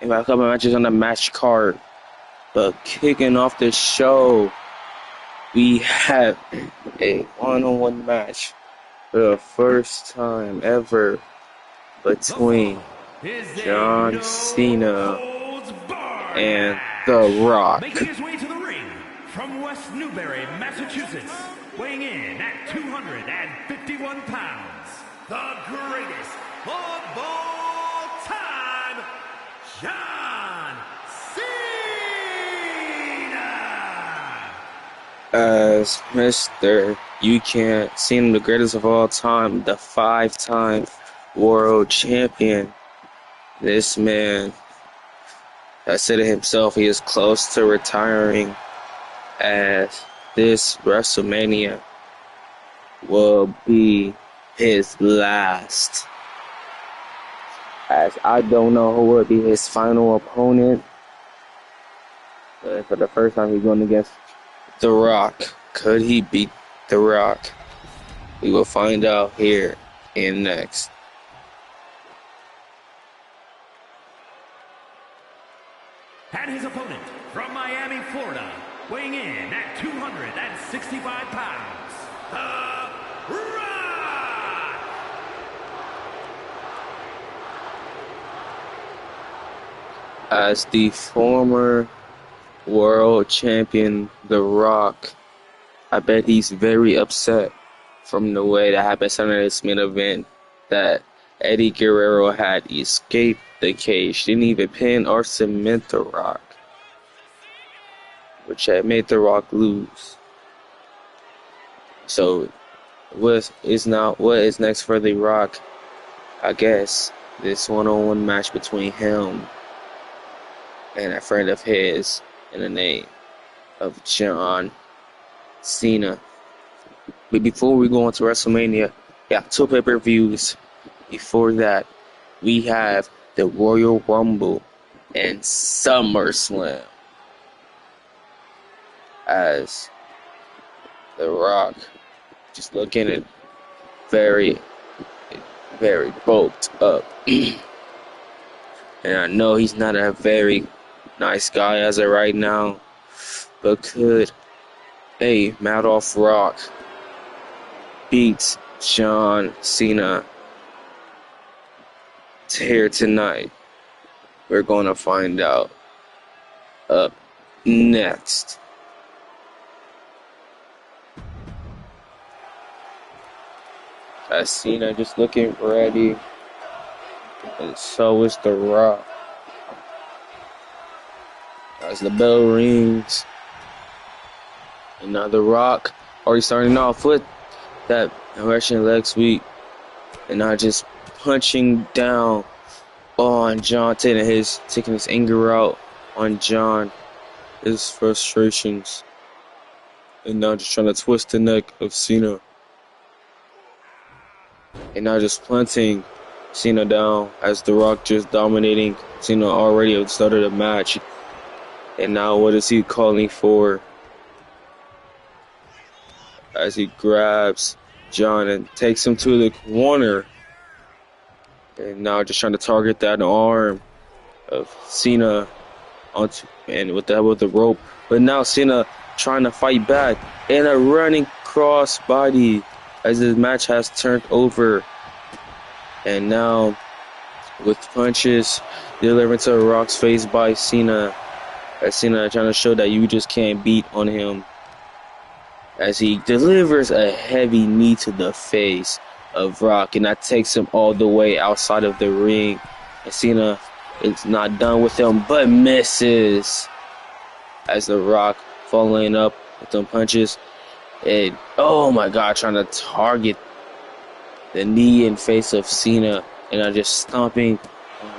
And a couple matches on the match card. But kicking off the show, we have a one-on-one match for the first time ever between John Cena and The Rock. Making his way to the ring from West Newbury, Massachusetts, weighing in at 251 pounds, the greatest of all time, John Cena! As Mr. You Can't Cena, the greatest of all time, the 5-time world champion. This man has said it himself, he is close to retiring, as this WrestleMania will be his last. As I don't know who will be his final opponent, but for the first time he's going against The Rock. Could he beat The Rock? We will find out here in next. And his opponent from Miami, Florida, weighing in at 265 pounds, The Rock! As the former world champion, The Rock, I bet he's very upset from the way that happened Sunday this main event, that Eddie Guerrero had escaped the cage, didn't even pin or cement The Rock, which had made The Rock lose. So, what is next for The Rock? I guess this one-on-one match between him and a friend of his in the name of John Cena. But before we go on to WrestleMania, yeah, 2 pay-per-views. Before that, we have the Royal Rumble and SummerSlam, as The Rock just looking at very, very bulked up. And I know he's not a very nice guy as of right now, but could a Madoff Rock beat John Cena here tonight? We're going to find out up next. As Cena just looking ready, and so is The Rock. As the bell rings, and now The Rock already starting off with that Russian leg sweep, and now just punching down on John, taking his anger out on John, his frustrations, and now just trying to twist the neck of Cena, and now just planting Cena down, as The Rock just dominating Cena already at the start of the match. And now what is he calling for? As he grabs John and takes him to the corner. And now just trying to target that arm of Cena onto, and with the rope. But now Cena trying to fight back, and a running cross body as the match has turned over. And now with punches delivered to Rock's face by Cena, as Cena trying to show that you just can't beat on him, as he delivers a heavy knee to the face of Rock, and that takes him all the way outside of the ring. And Cena is not done with him, but misses, as The Rock following up with them punches. And oh my God, trying to target the knee and face of Cena, and I'm just stomping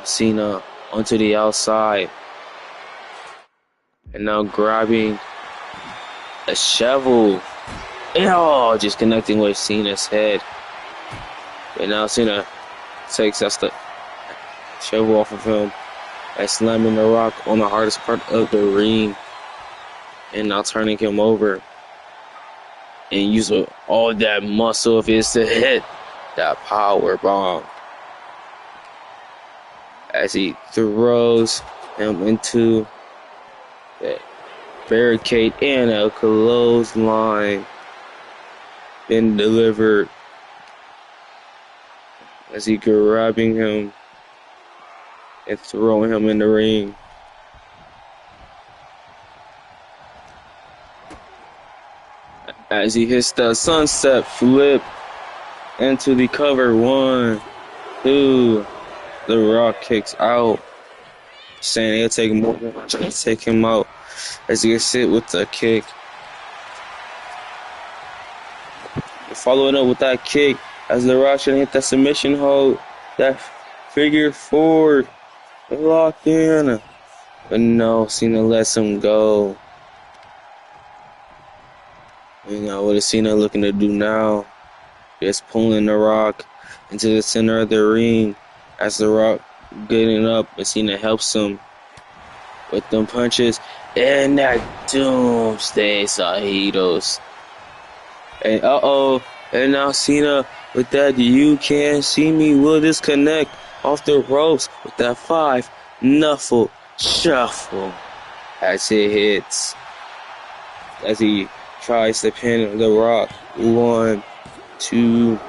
Cena onto the outside. And now grabbing a shovel, and just connecting with Cena's head. And now Cena takes the shovel off of him and slamming The Rock on the hardest part of the ring. And now turning him over and using all that muscle of his to hit that power bomb. as he throws him into the barricade and a clothesline then delivered as he grabbing him and throwing him in the ring. As he hits the sunset flip into the cover. 1, 2. The Rock kicks out. Saying he'll take more than trying to take him out as he gets hit with the kick. Following up with that kick as the Rock trying to hit that submission hold. That figure 4 locked in. But no, Cena lets him go. You know, what is Cena looking to do now? Just pulling the Rock into the center of the ring as the Rock getting up and Cena helps him with them punches and that doomsday Sahitos. And and now Cena with that you can't see me will disconnect off the ropes with that 5 knuckle shuffle as it hits. As he tries to pin the Rock. 1, 2.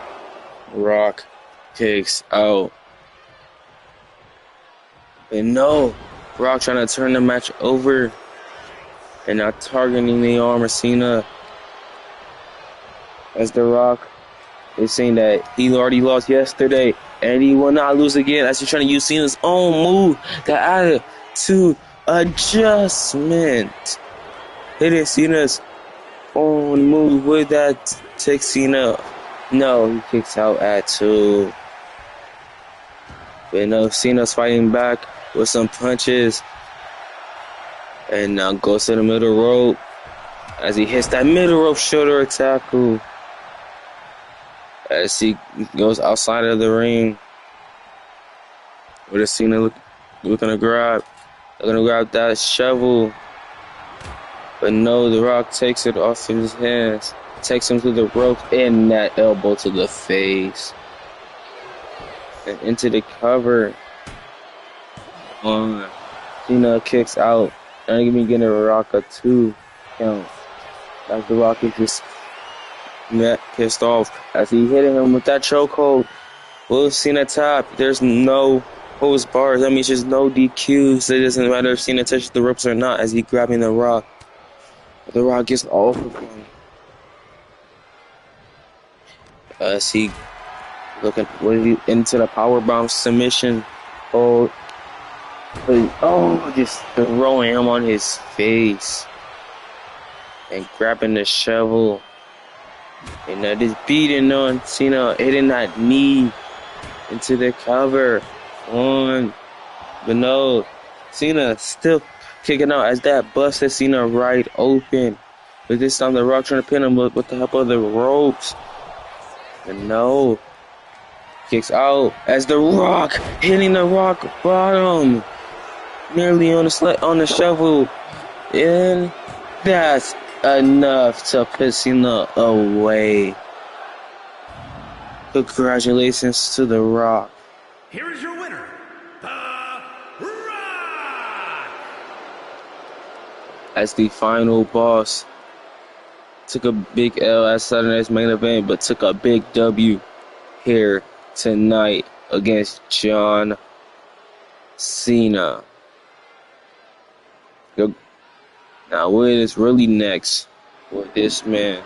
Rock kicks out. But no, Rock trying to turn the match over and not targeting the arm of Cena. As the Rock is saying that he already lost yesterday and he will not lose again as he's trying to use Cena's own move, the attitude adjustment. Hitting Cena's own move with that take Cena. No, he kicks out at 2. But no, Cena's fighting back with some punches. And now goes to the middle rope as he hits that middle rope shoulder tackle. As he goes outside of the ring. With Cena looking to grab. They're going to grab that shovel. But no, the Rock takes it off in his hands. Takes him to the ropes and that elbow to the face. And into the cover. Cena kicks out. Now he's going to get a Rock a 2 count. As the Rock is just pissed off. As he hitting him with that chokehold. Will Cena tap. There's no holds bars. That means there's no DQs. It doesn't matter if Cena touches the ropes or not as he grabbing the Rock. The Rock gets off of him. As he looking into the powerbomb submission. Just throwing him on his face. And grabbing the shovel. And just beating on Cena, hitting that knee into the cover. 1. But no, Cena still kicking out as that busted Cena right open. But this time the Rock trying to pin him with the help of the ropes. And no. Kicks out as the Rock hitting the rock bottom. Nearly on the shovel. And that's enough to put Cena away. Congratulations to the Rock. Here is your winner, The Rock! As the final boss took a big L at Saturday's main event, but took a big W here tonight against John Cena. Now, what is really next for this man?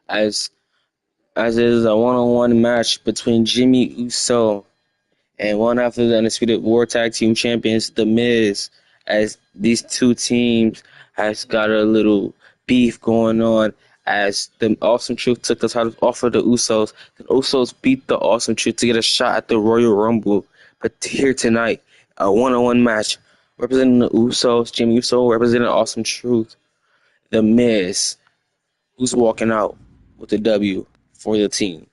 As it is a one-on-one match between Jimmy Uso and one after the Undisputed War Tag Team Champions, The Miz, as these two teams has got a little beef going on as the Awesome Truth took the titles off of the Usos. The Usos beat the Awesome Truth to get a shot at the Royal Rumble. But here tonight, a one-on-one match representing the Usos, Jimmy Uso representing Awesome Truth, The Miz, who's walking out with the W for the team.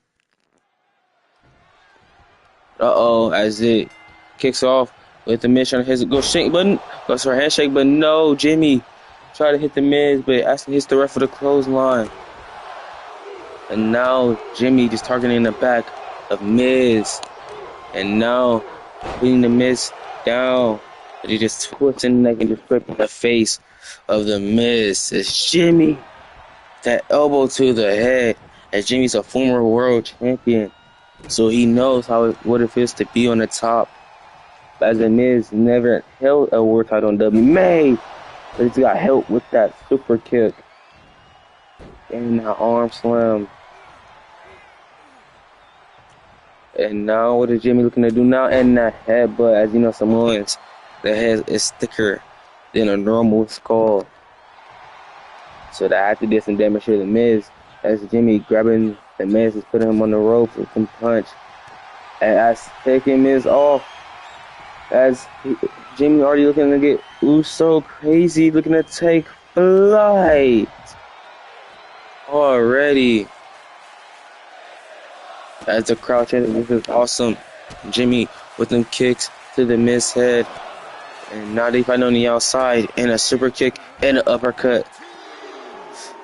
Uh-oh, as it kicks off with the Miz trying to hit go shake button, goes for a handshake, but no, Jimmy tried to hit the Miz, but it actually hits the ref for the clothesline. And now Jimmy just targeting the back of Miz. And now putting the Miz down. And he just twists in the neck and just ripping the face of the Miz. It's Jimmy. That elbow to the head. As Jimmy's a former world champion. So he knows what it feels to be on the top. As the Miz never held a world title on WWE. But he's got help with that super kick. And that arm slam. And now what is Jimmy looking to do now? And that headbutt, as you know, Samoans, the head is thicker than a normal skull. So that had to do some damage to the Miz. As Jimmy grabbing the Miz is putting him on the rope with some punch. And as taking Miz off. As Jimmy already looking to get Uso crazy, looking to take flight. Already. As the crowd chanted, this is awesome. Jimmy with them kicks to the Miz head. And now they fight on the outside. And a super kick and an uppercut.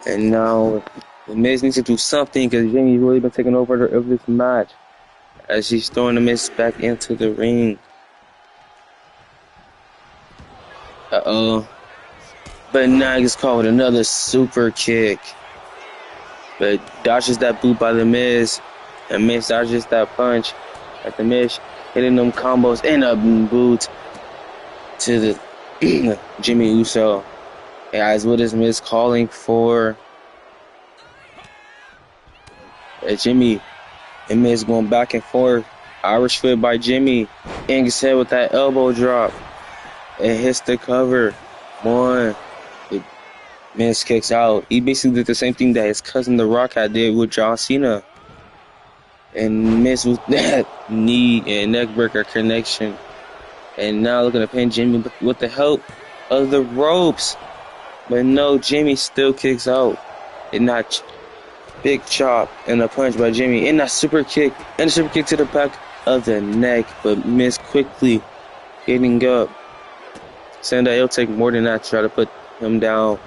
And now the Miz needs to do something because Jimmy's really been taking over of this match. As he's throwing the Miz back into the ring. Uh-oh. But now he gets caught with another super kick. But dodges that boot by the Miz. And Miz dodges that punch at the Miz, hitting them combos and a boot to the Jimmy Uso. Hey guys, what is Miz calling for? Jimmy and Miz going back and forth. Irish whip by Jimmy. And gets hit with that elbow drop. It hits the cover. One. Miz kicks out. He basically did the same thing that his cousin The Rock had did with John Cena. And Miz with that knee and neck breaker connection. And now looking to pin Jimmy with the help of the ropes. But no, Jimmy still kicks out. And that big chop and a punch by Jimmy. And that super kick. And a super kick to the back of the neck. But Miz quickly getting up. Saying that it'll take more than that to try to put him down.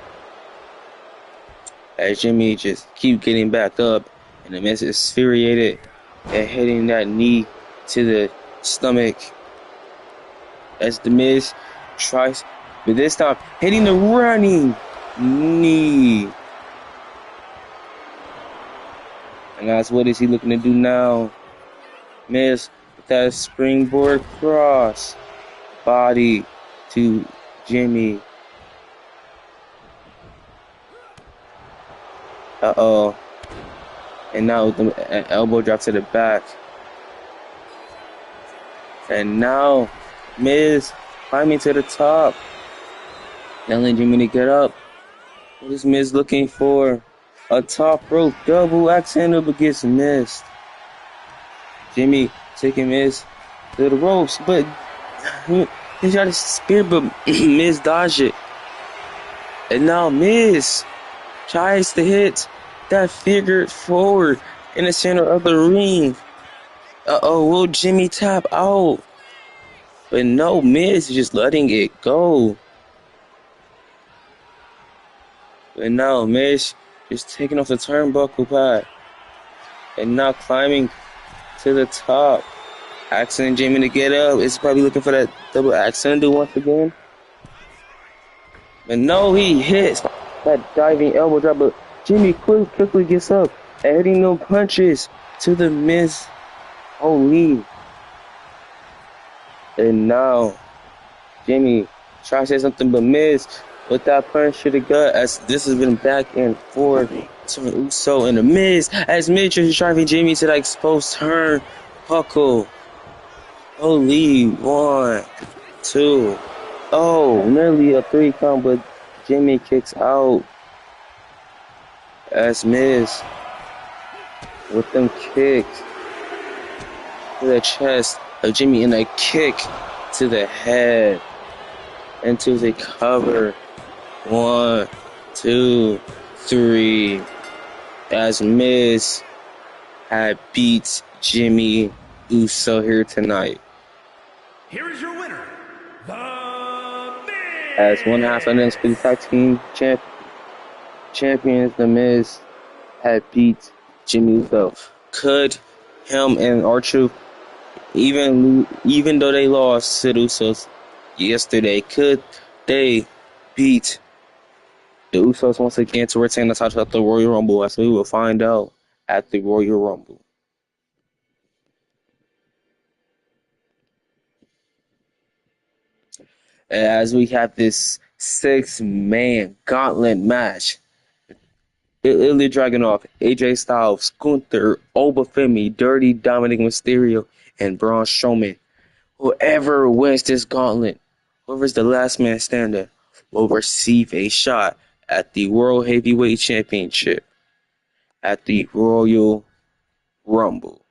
As Jimmy just keep getting back up. And the Miz is infuriated. And hitting that knee to the stomach. As the Miz tries, but this time hitting the running knee. And that's what is he looking to do now? Miz with that springboard cross body to Jimmy. Uh-oh. And now with the elbow drop to the back. And now Miz climbing to the top. Telling Jimmy to get up. What is Miz looking for? A top rope double axe handle, but gets missed. Jimmy taking Miz to the ropes, but he tried to spear, but Miz dodged it. And now Miz tries to hit that figure forward in the center of the ring. Uh-oh, will Jimmy tap out? But no, Miz is just letting it go. But now Miz is taking off the turnbuckle pad. And now climbing to the top. Asking Jimmy to get up. Is probably looking for that double axe handle once again. But no, he hits that diving elbow drop. But Jimmy quickly gets up. And hitting no punches to the Miz. Holy. And now, Jimmy tries to say something, but Miz with that punch to the gut, as this has been back and forth to Uso and the Miz, as Miz is driving Jimmy to that exposed turn buckle. Holy, 1, 2. Oh, nearly a 3 count, but Jimmy kicks out. As Miz with them kicks to the chest of Jimmy and a kick to the head into the cover. 1, 2, 3. As Miz had beat Jimmy Uso here tonight. Here is your winner, The As one half undisputed tag team champions, The Miz had beat Jimmy Uso. Could him and R-Truth, even though they lost to the Usos yesterday, could they beat the Usos once again to retain the title at the Royal Rumble? As we will find out at the Royal Rumble. As we have this 6-man gauntlet match. Ilya Dragunov, AJ Styles, Gunther, Obafemi, Dirty Dominic Mysterio, and Braun Strowman. Whoever wins this gauntlet, whoever's the last man standing, will receive a shot at the World Heavyweight Championship at the Royal Rumble.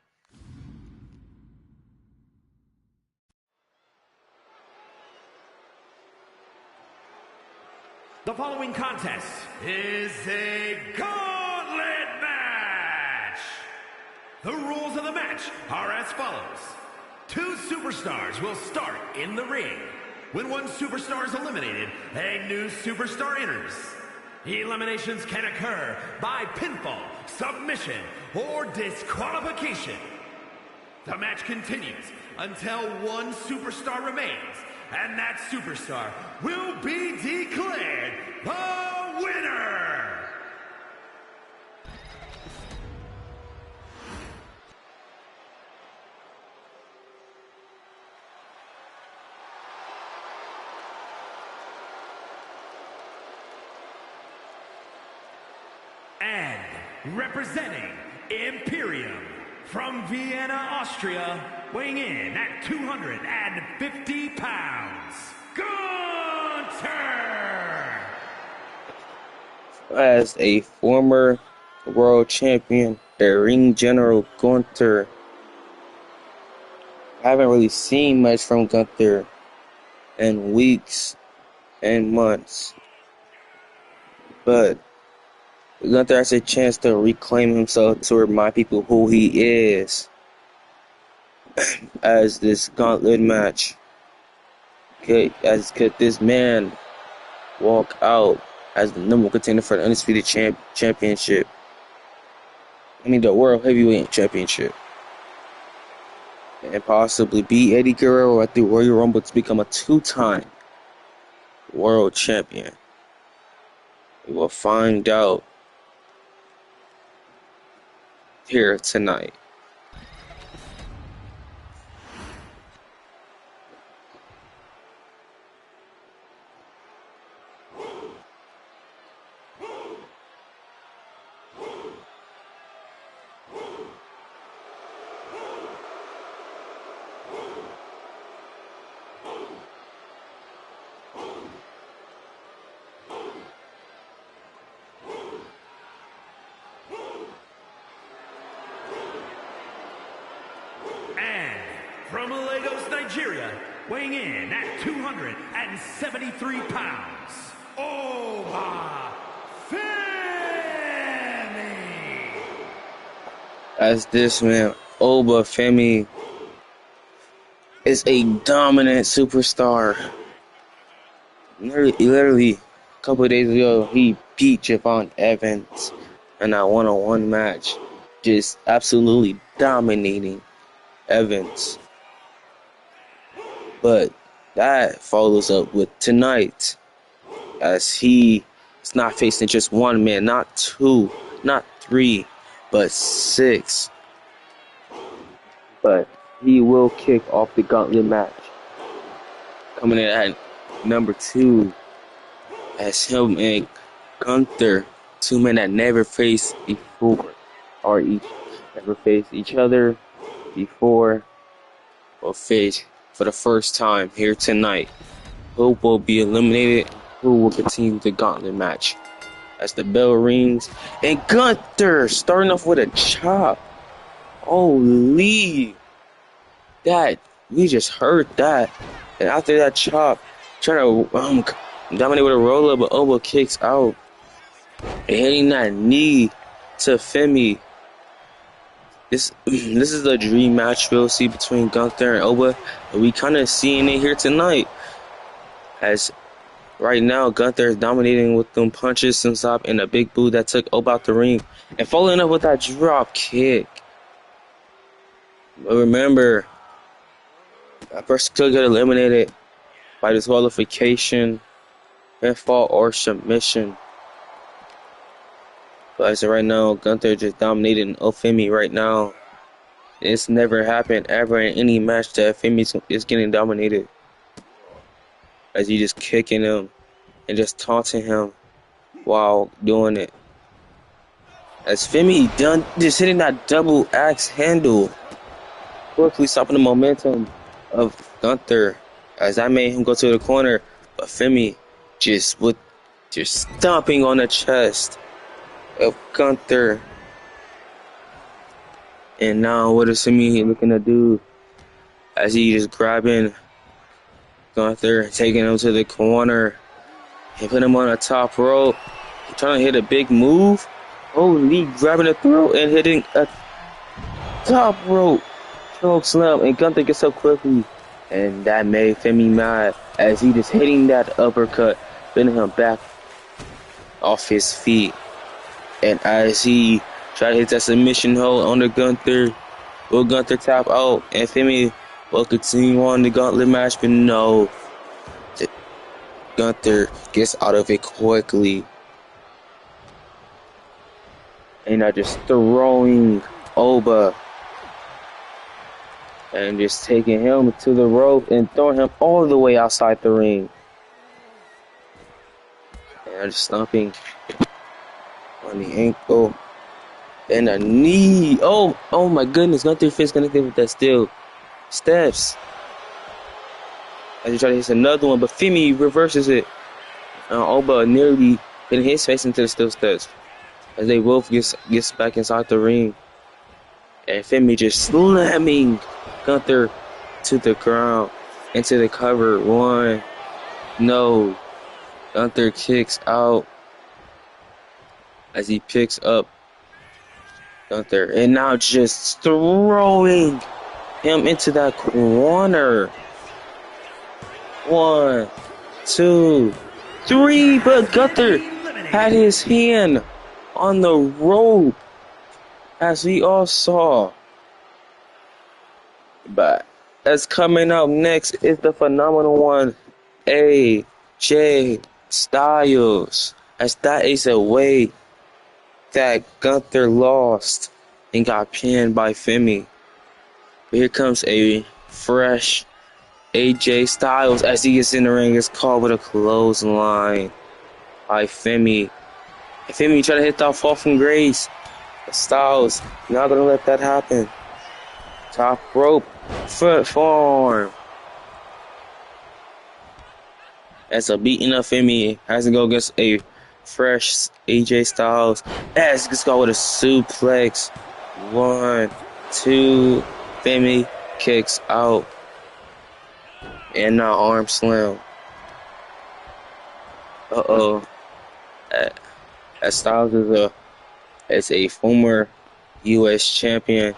The following contest is a gauntlet match. The rules of the match are as follows. 2 superstars will start in the ring. When one superstar is eliminated, a new superstar enters. Eliminations can occur by pinfall, submission, or disqualification. The match continues until one superstar remains, and that superstar will be declared the winner! And representing Imperium from Vienna, Austria, weighing in at 250 pounds, Gunther! As a former world champion, the ring general Gunther, I haven't really seen much from Gunther in weeks and months. But Gunther has a chance to reclaim himself, to remind people who he is as this gauntlet match. Could this man walk out as the number one contender for the Undisputed Championship? I mean, the World Heavyweight Championship. And possibly beat Eddie Guerrero at the Royal Rumble to become a 2-time world champion. We will find out here tonight. From Lagos, Nigeria, weighing in at 273 pounds, Obafemi! As this man, Obafemi, is a dominant superstar. Literally a couple of days ago, he beat Javon Evans in a one-on-one match. Just absolutely dominating Evans. But that follows up with tonight, as he is not facing just one man, not 2, not 3, but 6. But he will kick off the gauntlet match, coming in at number 2, as him and Gunther, 2 men that never faced before, or never faced each other before, or face for the first time here tonight. Who will be eliminated? Who will continue the gauntlet match? As the bell rings, and Gunther starting off with a chop. Holy, that we just heard that. And after that chop, trying to dominate with a roll up, but elbow kicks out, and hitting that knee to Femi. This is the dream match we'll see between Gunther and Oba. And we kind of seeing it here tonight. As right now, Gunther is dominating with them punches and stop and a big boot that took Oba out the ring. And following up with that drop kick. But remember, that person could get eliminated by disqualification, pinfall, or submission. But as of right now, Gunther just dominating Ofemi right now. It's never happened ever in any match that Ofemi is getting dominated. As you just kicking him and just taunting him while doing it. As Femi just hitting that double axe handle, quickly stopping the momentum of Gunther. As I made him go to the corner, but Femi just stomping on the chest of Gunther. And now what is Femi looking to do? As he just grabbing Gunther, taking him to the corner, and put him on the top rope. He's trying to hit a big move. Holy, grabbing the throat and hitting a top rope choke slam, and Gunther gets up quickly. And that made Femi mad as he just hitting that uppercut, bending him back off his feet. And as he tried to hit that submission hold on the Gunther, will Gunther tap out? And Femi will continue on the gauntlet match, but no. Gunther gets out of it quickly. And now just throwing Oba. And just taking him to the rope and throwing him all the way outside the ring. And just stomping on the ankle. And a knee. Oh my goodness. Gunther fist connected with that steel steps. As he tries to hit another one, but Femi reverses it. Oba nearly hitting his face into the steel steps. As they both gets back inside the ring. And Femi just slamming Gunther to the ground, into the cover. One. No. Gunther kicks out as he picks up Gunther. And now just throwing him into that corner. 1, 2, 3. But Gunther had his hand on the rope, as we all saw. But as coming up next is the phenomenal one, AJ Styles. As that is a way that Gunther lost and got pinned by Femi. But here comes a fresh AJ Styles as he gets in the ring. Is caught with a clothesline by Femi. Femi trying to hit that fall from grace. Styles not gonna let that happen. Top rope, foot form. As a beating of Femi has to go against a fresh AJ Styles. As gets caught with a suplex. 1, 2. Femi kicks out. And now arm slam. As Styles is a former U.S. champion,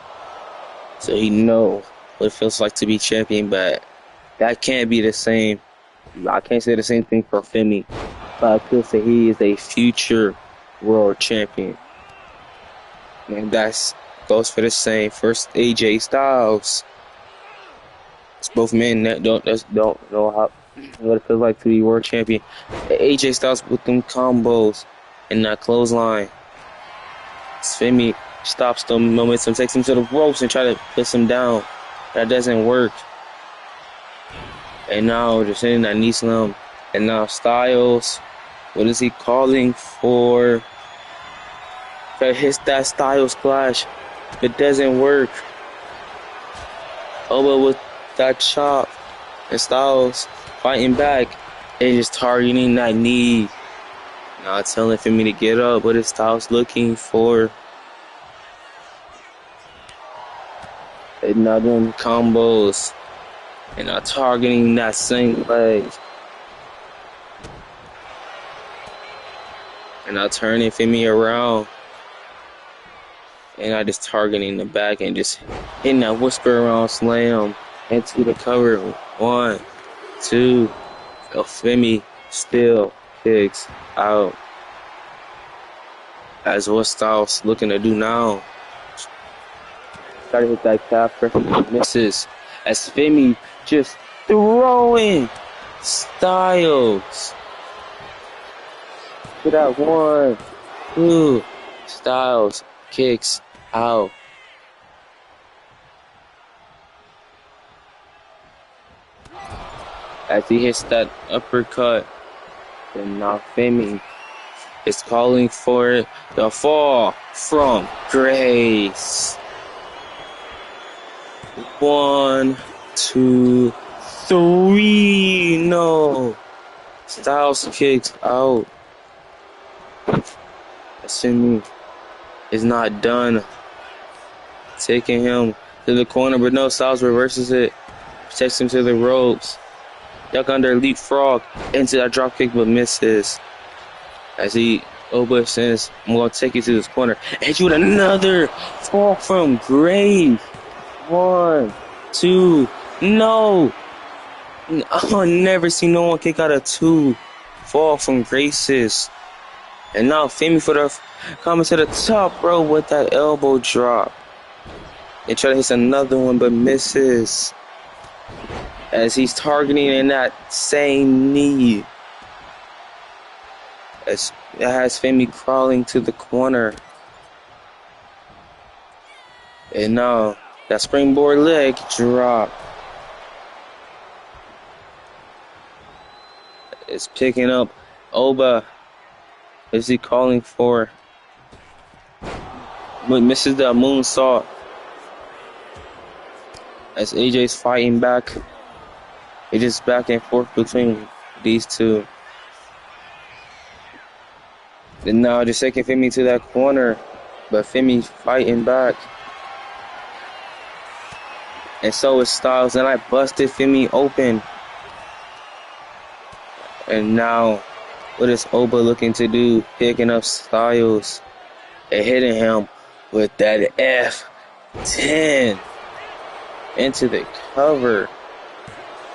so he know what it feels like to be champion, but that can't be the same. I can't say the same thing for Femi, but I could say he is a future world champion. And that goes for the same for AJ Styles. It's both men that don't know what it feels like to be world champion. AJ Styles with them combos and that clothesline. Femi stops the momentum, takes him to the ropes and try to push him down. That doesn't work. And now just hitting that knee slam. And now Styles, what is he calling for? That hits that Styles clash. It doesn't work. Oba with that chop. And Styles fighting back and just targeting that knee. Not telling Femi to get up, but it's Styles looking for another combos and not targeting that same leg. And now turning Femi around. And I just targeting the back and just hitting that whisper around slam into the cover. 1, 2. Femi still kicks out. As what Styles looking to do now. Try to hit that calf perfect, misses. As Femi just throwing Styles. To that 1, 2. Styles kicks out. As he hits that uppercut, and now Femi is calling for the fall from grace. 1, 2, 3. No. Styles kicks out. Femi is not done. Taking him to the corner, but no, Styles reverses it. Takes him to the ropes. Duck under leapfrog into that drop kick, but misses. As Oba says, I'm going to take you to this corner. And hit you with another fall from grave. 1, 2. No. I'll never see no one kick out of 2 fall from graces. And now Femi for the coming to the top, bro, with that elbow drop. And try to hit another one, but misses. As he's targeting in that same knee. As it has Femi crawling to the corner. And now that springboard leg drop. It's picking up Oba. Is he calling for? But misses the moonsault. As AJ's fighting back. It is back and forth between these two. And now just taking Femi to that corner. But Femi fighting back. And so is Styles. And I busted Femi open. And now, what is Oba looking to do? Picking up Styles. And hitting him with that F10. Into the cover.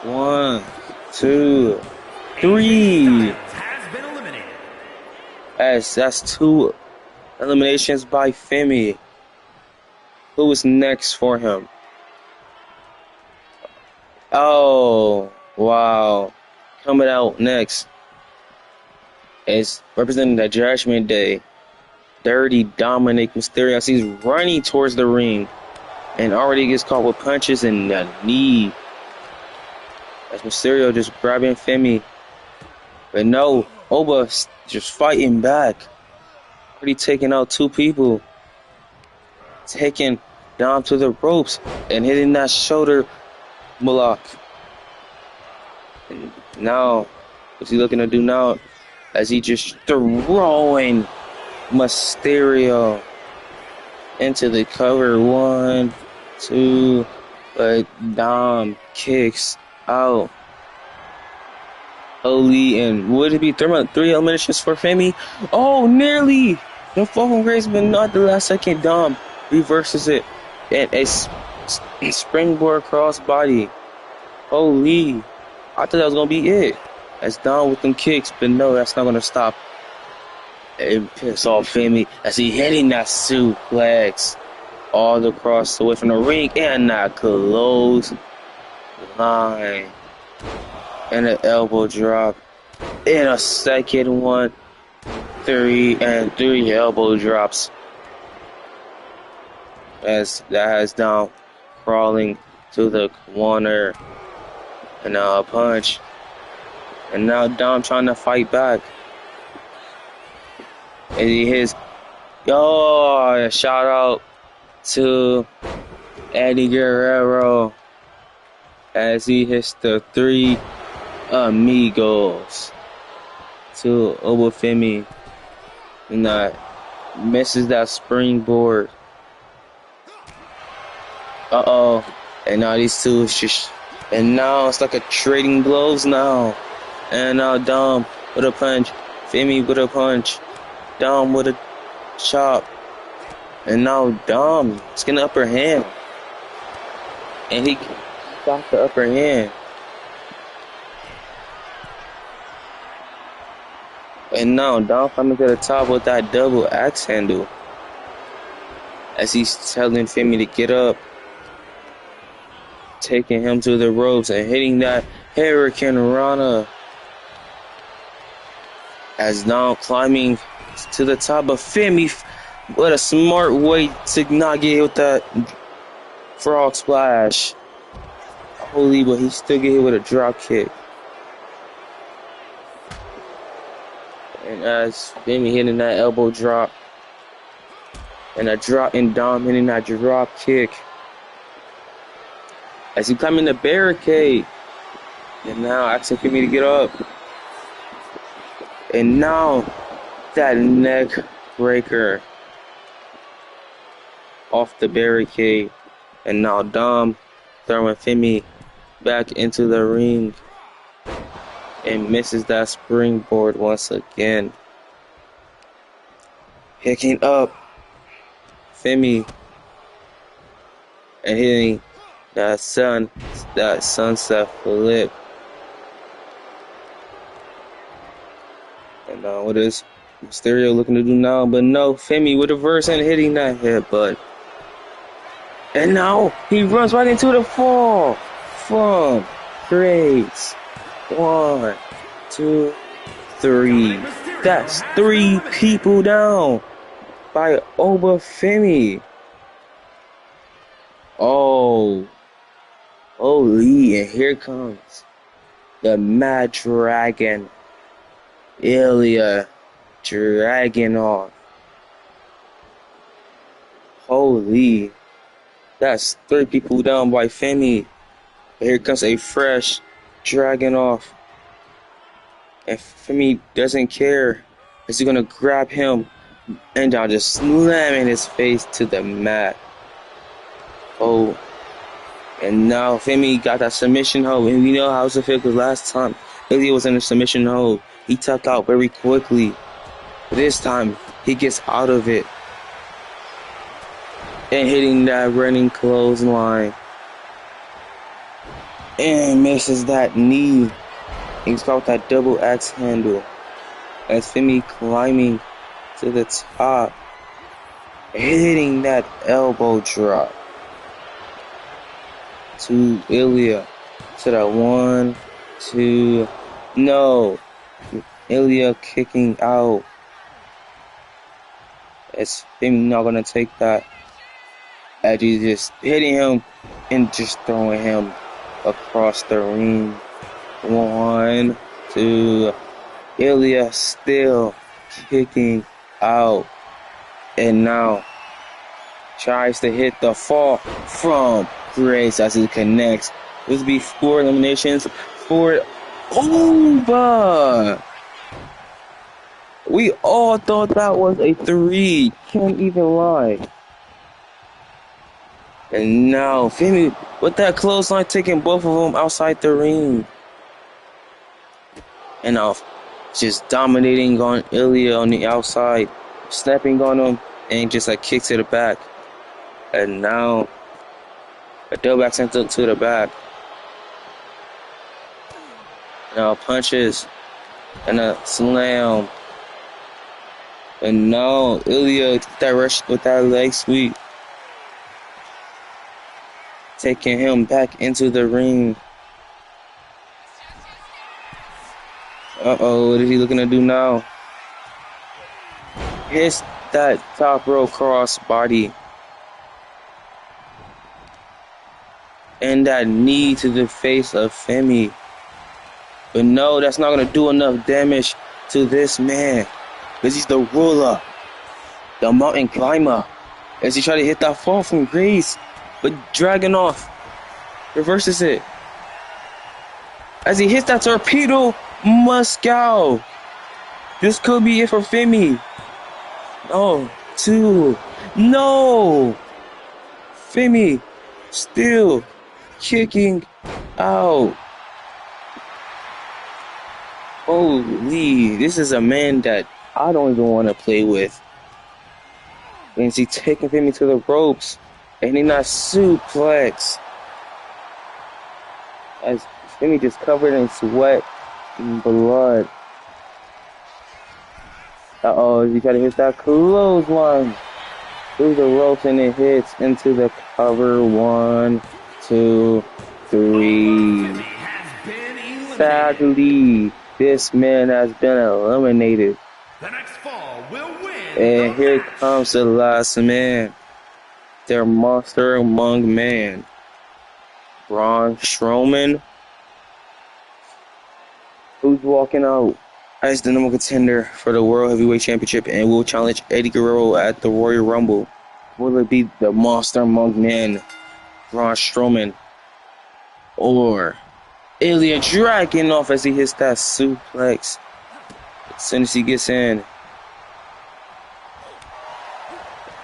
1, 2, 3. Has been eliminated. As that's 2 eliminations by Femi. Who is next for him? Oh, wow. Coming out next is representing the Judgment Day. Dirty Dominic Mysterio. As he's running towards the ring and already gets caught with punches in the knee. As Mysterio just grabbing Femi. But no, Oba just fighting back. Already taking out 2 people. Taking Dom to the ropes and hitting that shoulder block. And now, what's he looking to do now? As he just throwing Mysterio into the cover. 1, 2, but Dom kicks out. Holy, and would it be 3 eliminations for Femi? Oh, nearly! The fall from grace, but not the last second. Dom reverses it. And a springboard crossbody. Holy. I thought that was going to be it. As Dom with them kicks, but no, that's not going to stop. It piss off Femi as he hitting that suplex all across away from the ring and that close line. And an elbow drop. And a second one. 3 elbow drops. As that has Dom crawling to the corner. And now a punch. And now Dom trying to fight back. And he hits. Yo, shout out to Eddie Guerrero. As he hits the 3 amigos to Obafemi. And that misses that springboard. Uh-oh. And now these two is just... And now it's like a trading blows now. And now Dom with a punch. Femi with a punch. Dom with a chop. And now Dom is getting the upper hand. And he got the upper hand. And now Dom coming to the top with that double axe handle. As he's telling Femi to get up. Taking him to the ropes and hitting that Hurricane Rana. As Dom climbing to the top of Femi. What a smart way to not get hit with that frog splash. Holy, but he still get hit with a drop kick. And as Femi hitting that elbow drop. And a drop, and Dom hitting that drop kick. As he come in the barricade. And now asking Femi to get up. And now that neck breaker off the barricade. And now Dom throwing Femi back into the ring. And misses that springboard once again. Picking up Femi. And hitting that sunset flip. And what is Mysterio looking to do now? But no, Femi with a reverse and hitting that headbutt. And now he runs right into the fall from Grace. 1, 2, 3. That's 3 people down by Oba Femi. Oh, holy, and here comes the Mad Dragon, Ilya Dragunov. Holy, that's 3 people down by Femi. But here comes a fresh Dragunov. And Femi doesn't care. Is he gonna grab him and down, just slamming his face to the mat. Oh, and now Femi got that submission hold, and we know how it feels because last time Ilya was in a submission hold, he tapped out very quickly. But this time, he gets out of it and hitting that running clothesline and misses that knee. He's got that double axe handle as Femi climbing to the top, hitting that elbow drop to Ilya. To that 1, 2, no. Ilya kicking out. As Femi not gonna take that. As he's just hitting him and just throwing him across the ring. 1, 2. Ilya still kicking out. And now tries to hit the fall from Grace as it connects. This will be 4 eliminations for over. We all thought that was a 3. Can't even lie. And now Femi with that clothesline taking both of them outside the ring. And now just dominating on Ilya on the outside. Snapping on him and just like kick to the back. And now a double axe handle to the back. Now punches and a slam. And now Ilya that rush with that leg sweep. Taking him back into the ring. Uh-oh, what is he looking to do now? Hits that top row cross body. And that knee to the face of Femi. But no, that's not going to do enough damage to this man. Because he's the ruler. The mountain climber. As he tried to hit that fall from Grace. But Dragunov reverses it. As he hits that torpedo Moscow. This could be it for Femi. Oh, 2. No. Femi still kicking out. Holy, this is a man that I don't even want to play with. And he taking Femi to the ropes. And he not suplex. As Femi just covered in sweat and blood. Uh-oh, he try to hit that clothesline through the ropes, and it hits into the cover. 1, 2, 3. Sadly, this man has been eliminated. The next fall will win. And here comes the last man. Their monster among men. Braun Strowman. Who's walking out as the number contender for the World Heavyweight Championship and will challenge Eddie Guerrero at the Royal Rumble. Will it be the monster among men, Braun Strowman, or Ilya Dragunov as he hits that suplex as soon as he gets in?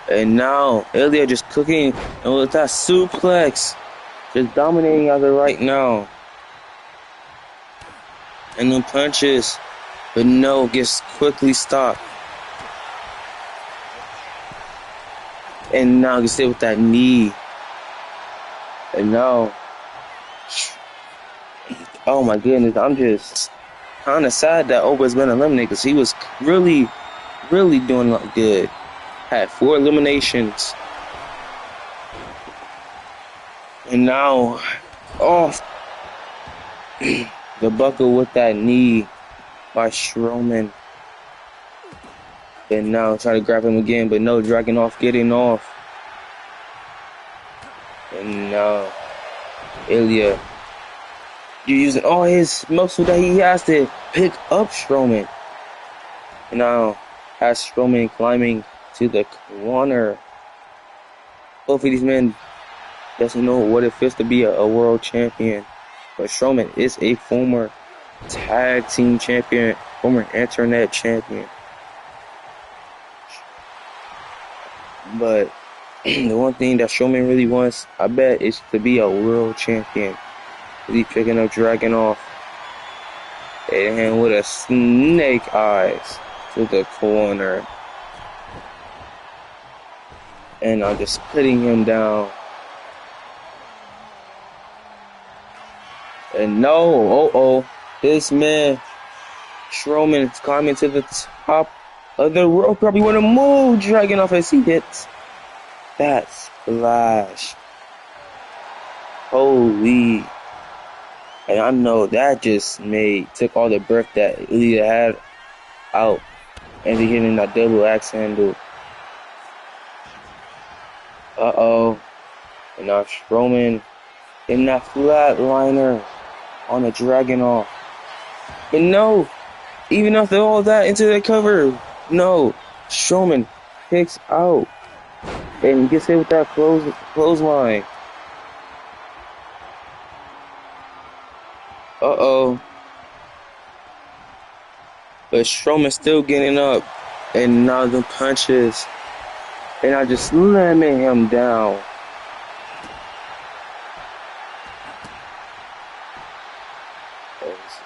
And now Ilya just cooking, and with that suplex, just dominating as of right now. And then punches, but no, gets quickly stopped. And now gets hit with that knee. And now, oh my goodness, I'm just kind of sad that Oba's been eliminated because he was really doing good. Had 4 eliminations. And now, the buckle with that knee by Strowman. And now try to grab him again, but no, Dragunov getting off. And now, Ilya, you're using all his muscle that he has to pick up Strowman. And now, has Strowman climbing to the corner. Both of these men doesn't know what it feels to be a world champion. But Strowman is a former tag team champion, former internet champion. But the one thing that Strowman really wants, I bet, is to be a world champion. He's picking up Dragunov. And with a snake eyes to the corner. And I'm just putting him down. And no, this man, Strowman, is climbing to the top of the rope. Probably want to move Dragunov as he hits that splash. Holy. And I know that just took all the breath that Ilya had out. And he hitting that double axe handle. Uh-oh. And now Strowman in that flatliner on the Dragunov. But no, even after all that into the cover, no, Strowman kicks out and gets hit with that clothesline. Uh-oh. But Strowman's still getting up, and now the punches, and I just slamming him down.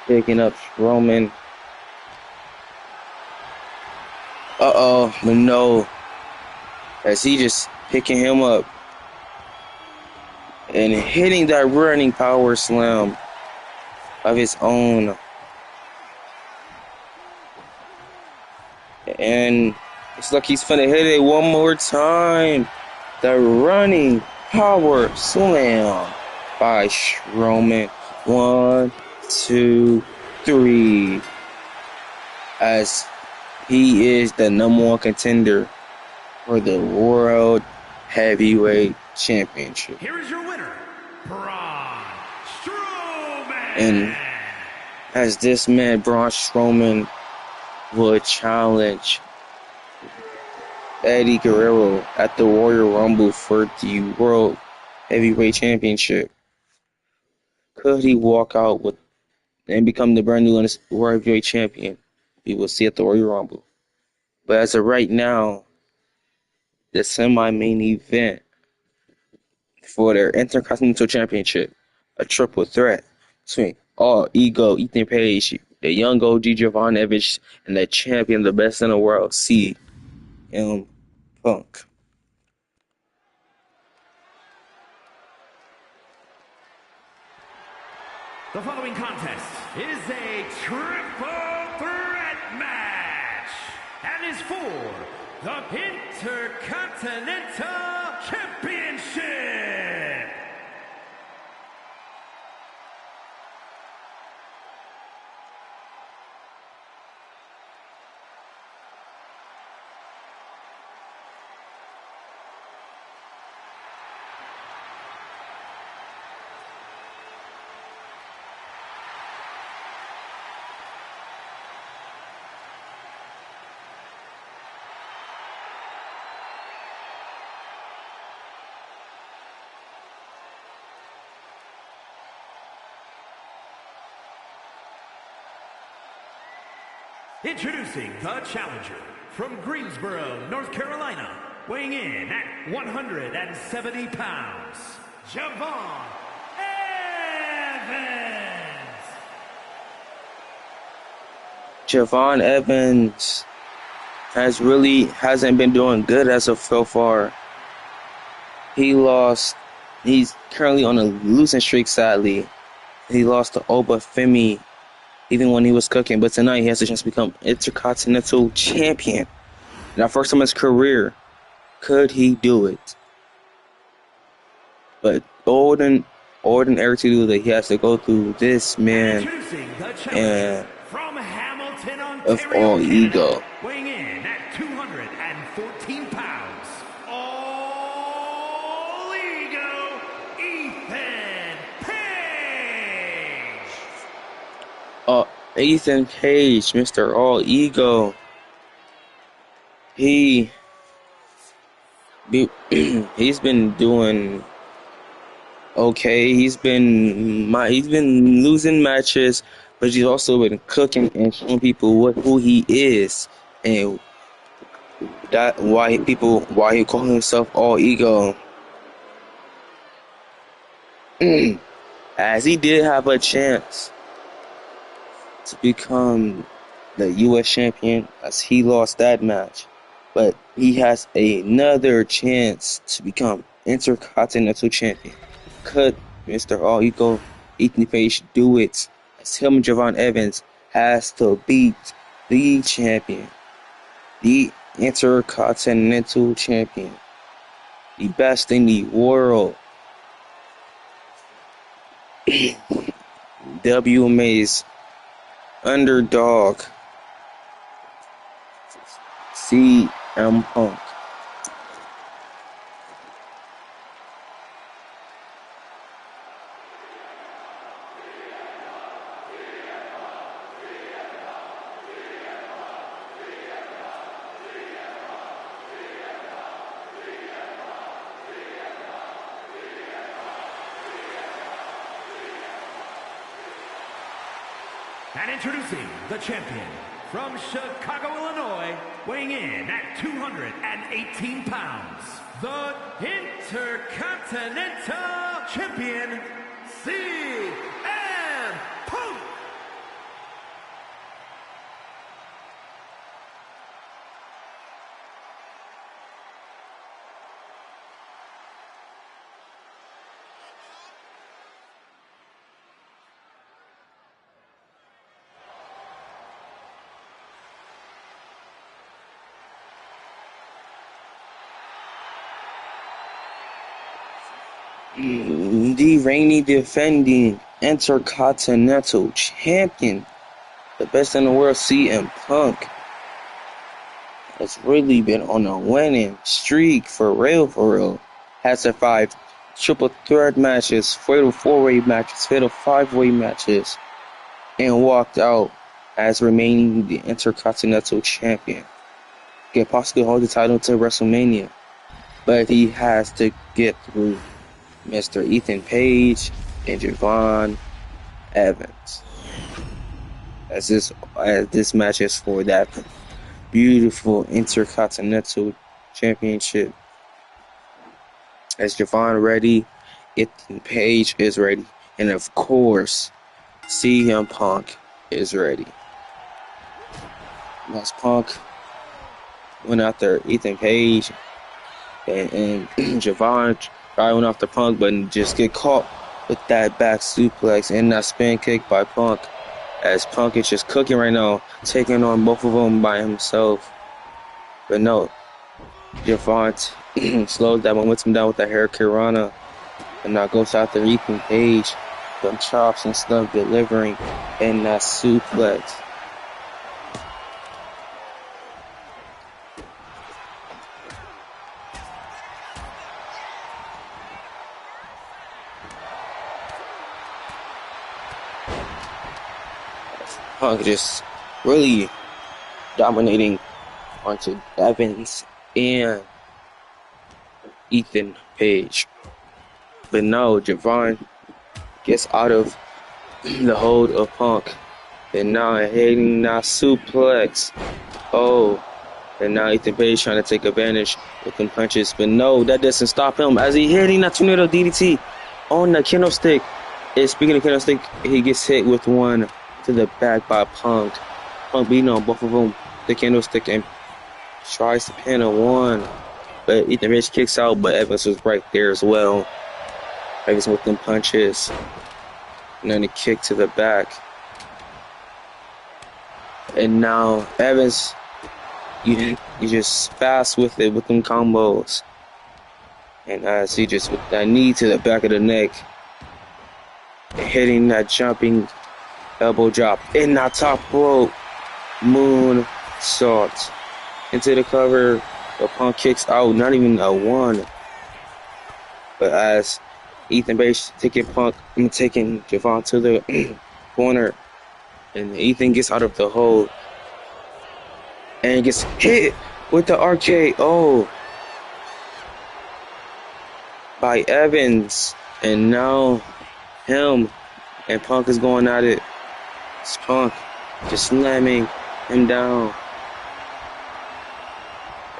Picking up Strowman. Uh-oh, but no. As he just picking him up. And hitting that running power slam of his own. And it's like he's finna hit it one more time. The running power slam by Strowman. 1, 2, 3. As he is the number 1 contender for the World Heavyweight Championship. Here is your winner, Braun Strowman. And as this man, Braun Strowman, will challenge Eddie Guerrero at the Royal Rumble for the World Heavyweight Championship. Could he walk out with and become the brand new World Heavyweight Champion? We will see at the Royal Rumble. But as of right now, the semi-main event for their Intercontinental Championship, a triple threat between All Ego, Ethan Page, the young OG Jovanovic, and the champion, the best in the world, CM Punk. The following contest is a triple threat match and is for the Intercontinental Championship. Introducing the challenger from Greensboro, North Carolina, weighing in at 170 pounds, Javon Evans. Javon Evans hasn't been doing good as of so far. He lost. He's currently on a losing streak, sadly. He lost to Obafemi even when he was cooking, but tonight he has a chance to become Intercontinental Champion. Now, first time in his career, could he do it? But ordinary to do that, he has to go through this man and from Hamilton, of Ontario, all Canada, ego. weighing in at 214 pounds, all ego, Ethan Page. Ethan Page, Mr. All Ego. He's been doing okay. He's been losing matches, but he's also been cooking and showing people who he is and why he calls himself All Ego. As he did have a chance to become the U.S. champion, as he lost that match. But he has another chance to become Intercontinental Champion. Could Mr. All Ego Ethan Page do it? As him and Javon Evans has to beat the champion, the Intercontinental Champion, the best in the world. WMA's underdog, CM Punk. And introducing the champion from Chicago, Illinois, weighing in at 218 pounds, the Intercontinental Champion, CM Punk. The reigning defending Intercontinental Champion, the best in the world, CM Punk, has really been on a winning streak for real. Has survived triple threat matches, fatal four-way matches, fatal five-way matches, and walked out as remaining the Intercontinental Champion. Could possibly hold the title to WrestleMania, but he has to get through Mr. Ethan Page and Javon Evans. As this match is for that beautiful Intercontinental Championship. As Javon ready, Ethan Page is ready, and of course, CM Punk is ready. As Punk went after Ethan Page, and Javon probably went after Punk, but just get caught with that back suplex and that spin kick by Punk. As Punk is just cooking right now, taking on both of them by himself. But no, Javante slows that momentum down with the hair Kirana. And now goes out there, Ethan Page, the chops and stuff delivering, and that suplex. Punk just really dominating onto Evans and Ethan Page. But no, Javon gets out of the hold of Punk. And now hitting that suplex. Oh, and now Ethan Page trying to take advantage with them punches. But no, that doesn't stop him as he hitting that tornado DDT on the kendo stick. And speaking of kendo stick, he gets hit with one to the back by Punk. Punk beating on both of them, the kendo stick, and tries to pin a one. But Ethan Page kicks out, but Evans was right there as well. Evans with them punches. And then a kick to the back. And now Evans, you just fast with it with them combos. And as he just with that knee to the back of the neck, hitting that jumping elbow drop in that top rope moon sault into the cover. The Punk kicks out, not even a one. But as Ethan Page taking Javon to the corner, and Ethan gets out of the hold and gets hit with the RKO by Evans. And now him and Punk is going at it. It's Punk just slamming him down.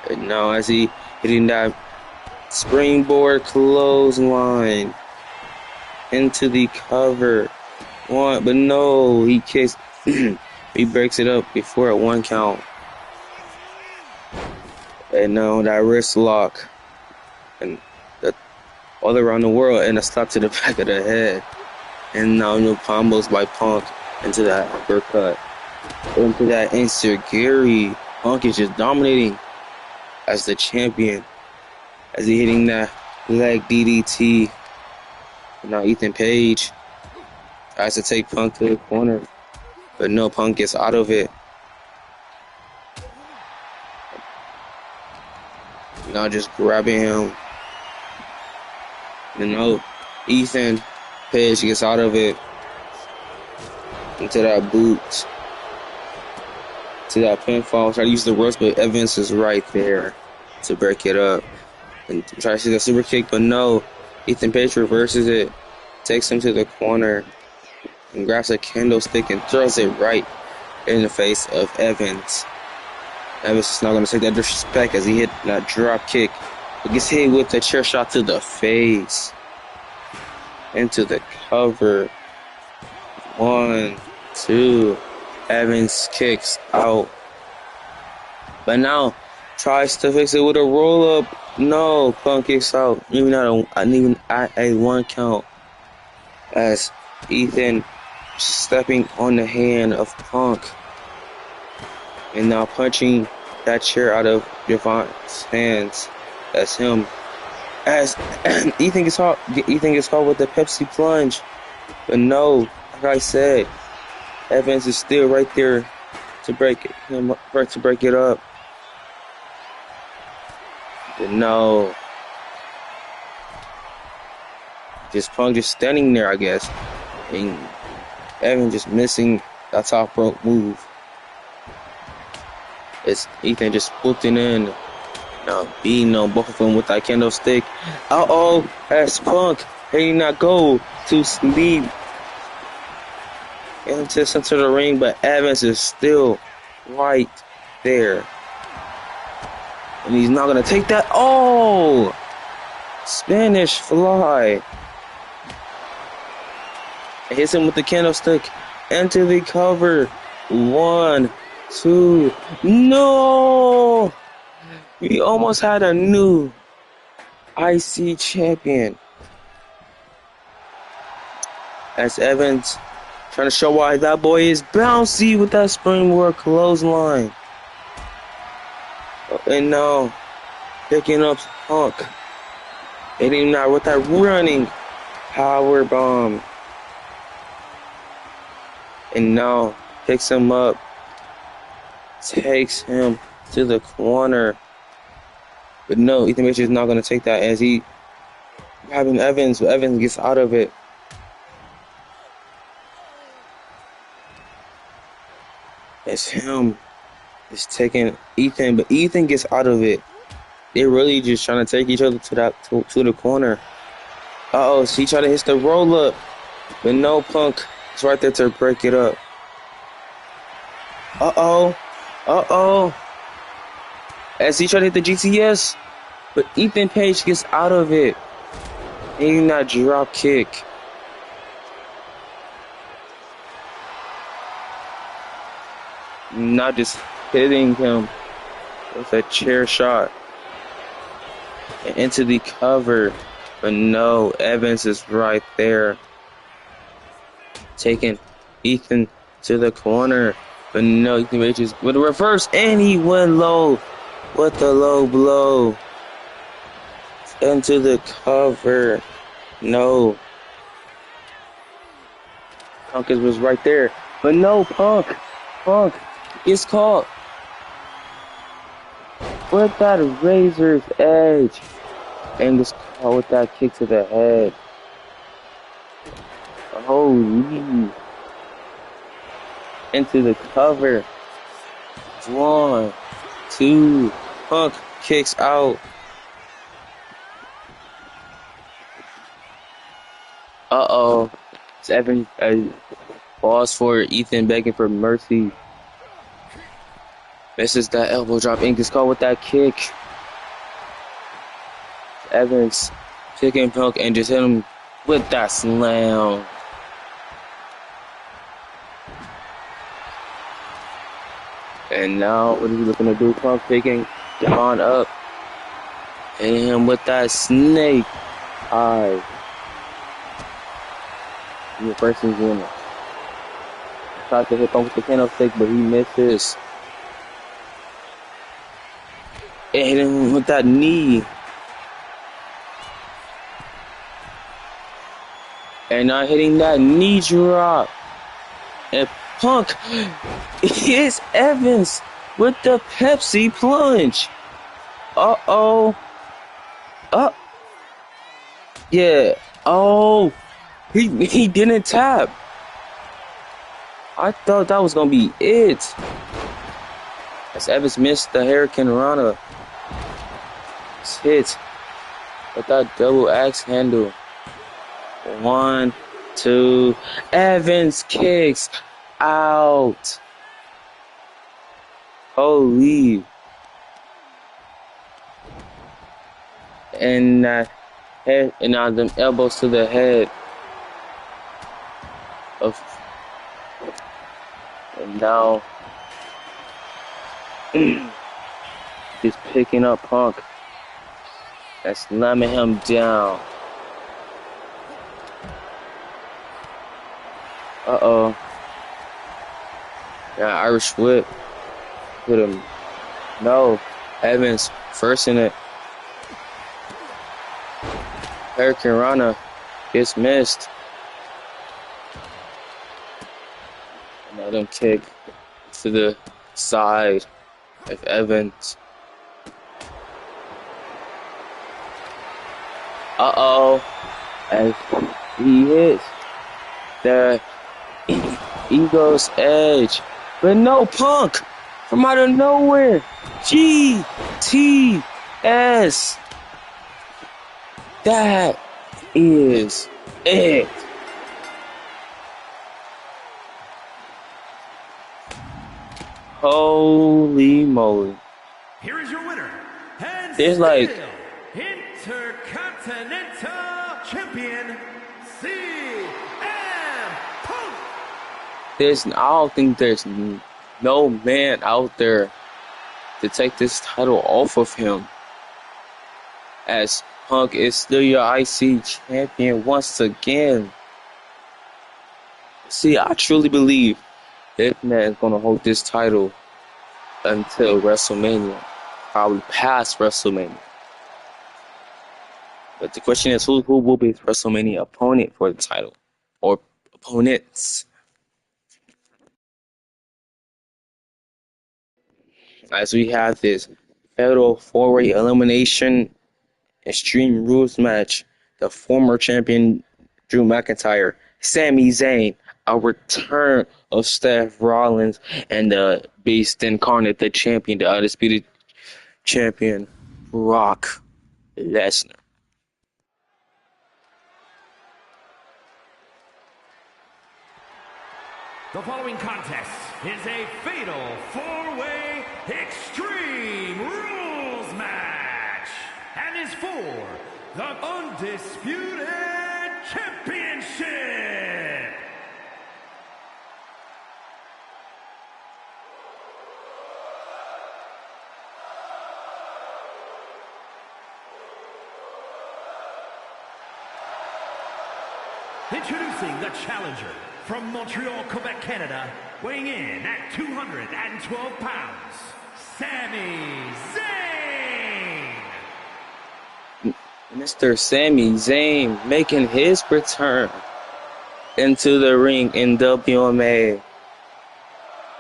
And now as he hitting that springboard clothesline into the cover. One, but no, he kicks. He breaks it up before a 1 count. And now that wrist lock. And all around the world, and a stop to the back of the head. And now new combos by Punk into that uppercut. Into that enziguri. Punk is just dominating as the champion. As he hitting that leg DDT. And now Ethan Page tries to take Punk to the corner. But no, Punk gets out of it. Now just grabbing him. And no, Ethan Page gets out of it. Into that boot. To that pinfall. Try to use the ropes, but Evans is right there to break it up. And try to see the super kick, but no. Ethan Page reverses it. Takes him to the corner. And grabs a candlestick and throws it right in the face of Evans. Evans is not going to take that disrespect as he hit that drop kick. But gets hit with a chair shot to the face. Into the cover. 1, 2. Evans kicks out. But now tries to fix it with a roll up. No, Punk kicks out. Even at a 1 count. As Ethan stepping on the hand of Punk. And now punching that chair out of Javon's hands. That's him. As Ethan gets caught with the Pepsi plunge. But no, like I said, Evans is still right there to break it up. But no. Just Punk just standing there, I guess. And Evan just missing that top rope move. It's Ethan just swooping in. Beating on both of them with that kendo stick. Uh-oh, as Punk he not go to sleep into the center of the ring, but Evans is still right there. And he's not going to take that. Oh! Spanish fly. It hits him with the kendo stick into the cover. 1, 2. No! We almost had a new IC champion. as Evans trying to show why that boy is bouncy with that springboard clothesline. And now picking up Punk. Hitting now with that running power bomb. And now picks him up. Takes him to the corner. But no, Ethan Page is not going to take that as he grabbing Evans, but Evans gets out of it. It's him. It's taking Ethan, but Ethan gets out of it. They're really just trying to take each other to the corner. Uh-oh, so he tried to hit the roll-up. But no, Punk is right there to break it up. Uh-oh. Uh-oh. As he tried to hit the GTS. But Ethan Page gets out of it. Hitting that drop kick. Not just hitting him with a chair shot. And into the cover. But no, Evans is right there. Taking Ethan to the corner. But no, Ethan Page is with a reverse. And he went low. With the low blow. Into the cover. No. Punk was right there. But no, Punk is caught with that razor's edge. And was caught with that kick to the head. Holy. Into the cover. 1, 2. Punk kicks out. Uh-oh. It's Evan falls for Ethan begging for mercy. Misses that elbow drop and gets caught with that kick. Evans picking Punk and just hit him with that slam. And now what is he looking to do? Punk picking John up. Hitting him with that snake eye. The person's in it. Tries to hit Punk with the candlestick, but he misses. And hit him with that knee. And now hitting that knee drop. And Punk hits Evans with the Pepsi plunge. Uh-oh. Yeah. Oh. He didn't tap. I thought that was going to be it. As Evans missed the Hurricane Rana. It's hit with that double axe handle. 1, 2. Evans kicks out. Holy. And head, and now them elbows to the head. And now he's picking up Punk and slamming him down. Uh-oh. Yeah, Irish whip. Hit him. No. Evans first in it. Hurricane Rana gets missed. Another kick to the side of Evans. Uh-oh. As he hits the Ego's edge. But no, Punk from out of nowhere. GTS. That is it. Holy moly. Here is your winner. And there's like Intercontinental Champion CM Punk. I don't think there's no man out there to take this title off of him. As Punk is still your IC champion once again. See, I truly believe this man is going to hold this title until WrestleMania, probably past WrestleMania. But the question is, who will be his WrestleMania opponent for the title, or opponents? As we have this fatal four-way elimination Extreme Rules match, the former champion Drew McIntyre, Sami Zayn, a return of Seth Rollins, and the Beast Incarnate, the champion, the undisputed champion, Brock Lesnar. The following contest is a fatal four-way Extreme Rules match and is for the Undisputed Championship. Introducing the challenger from Montreal, Quebec, Canada, weighing in at 212 pounds, Sami Zayn. Mr. Sami Zayn making his return into the ring in WMA.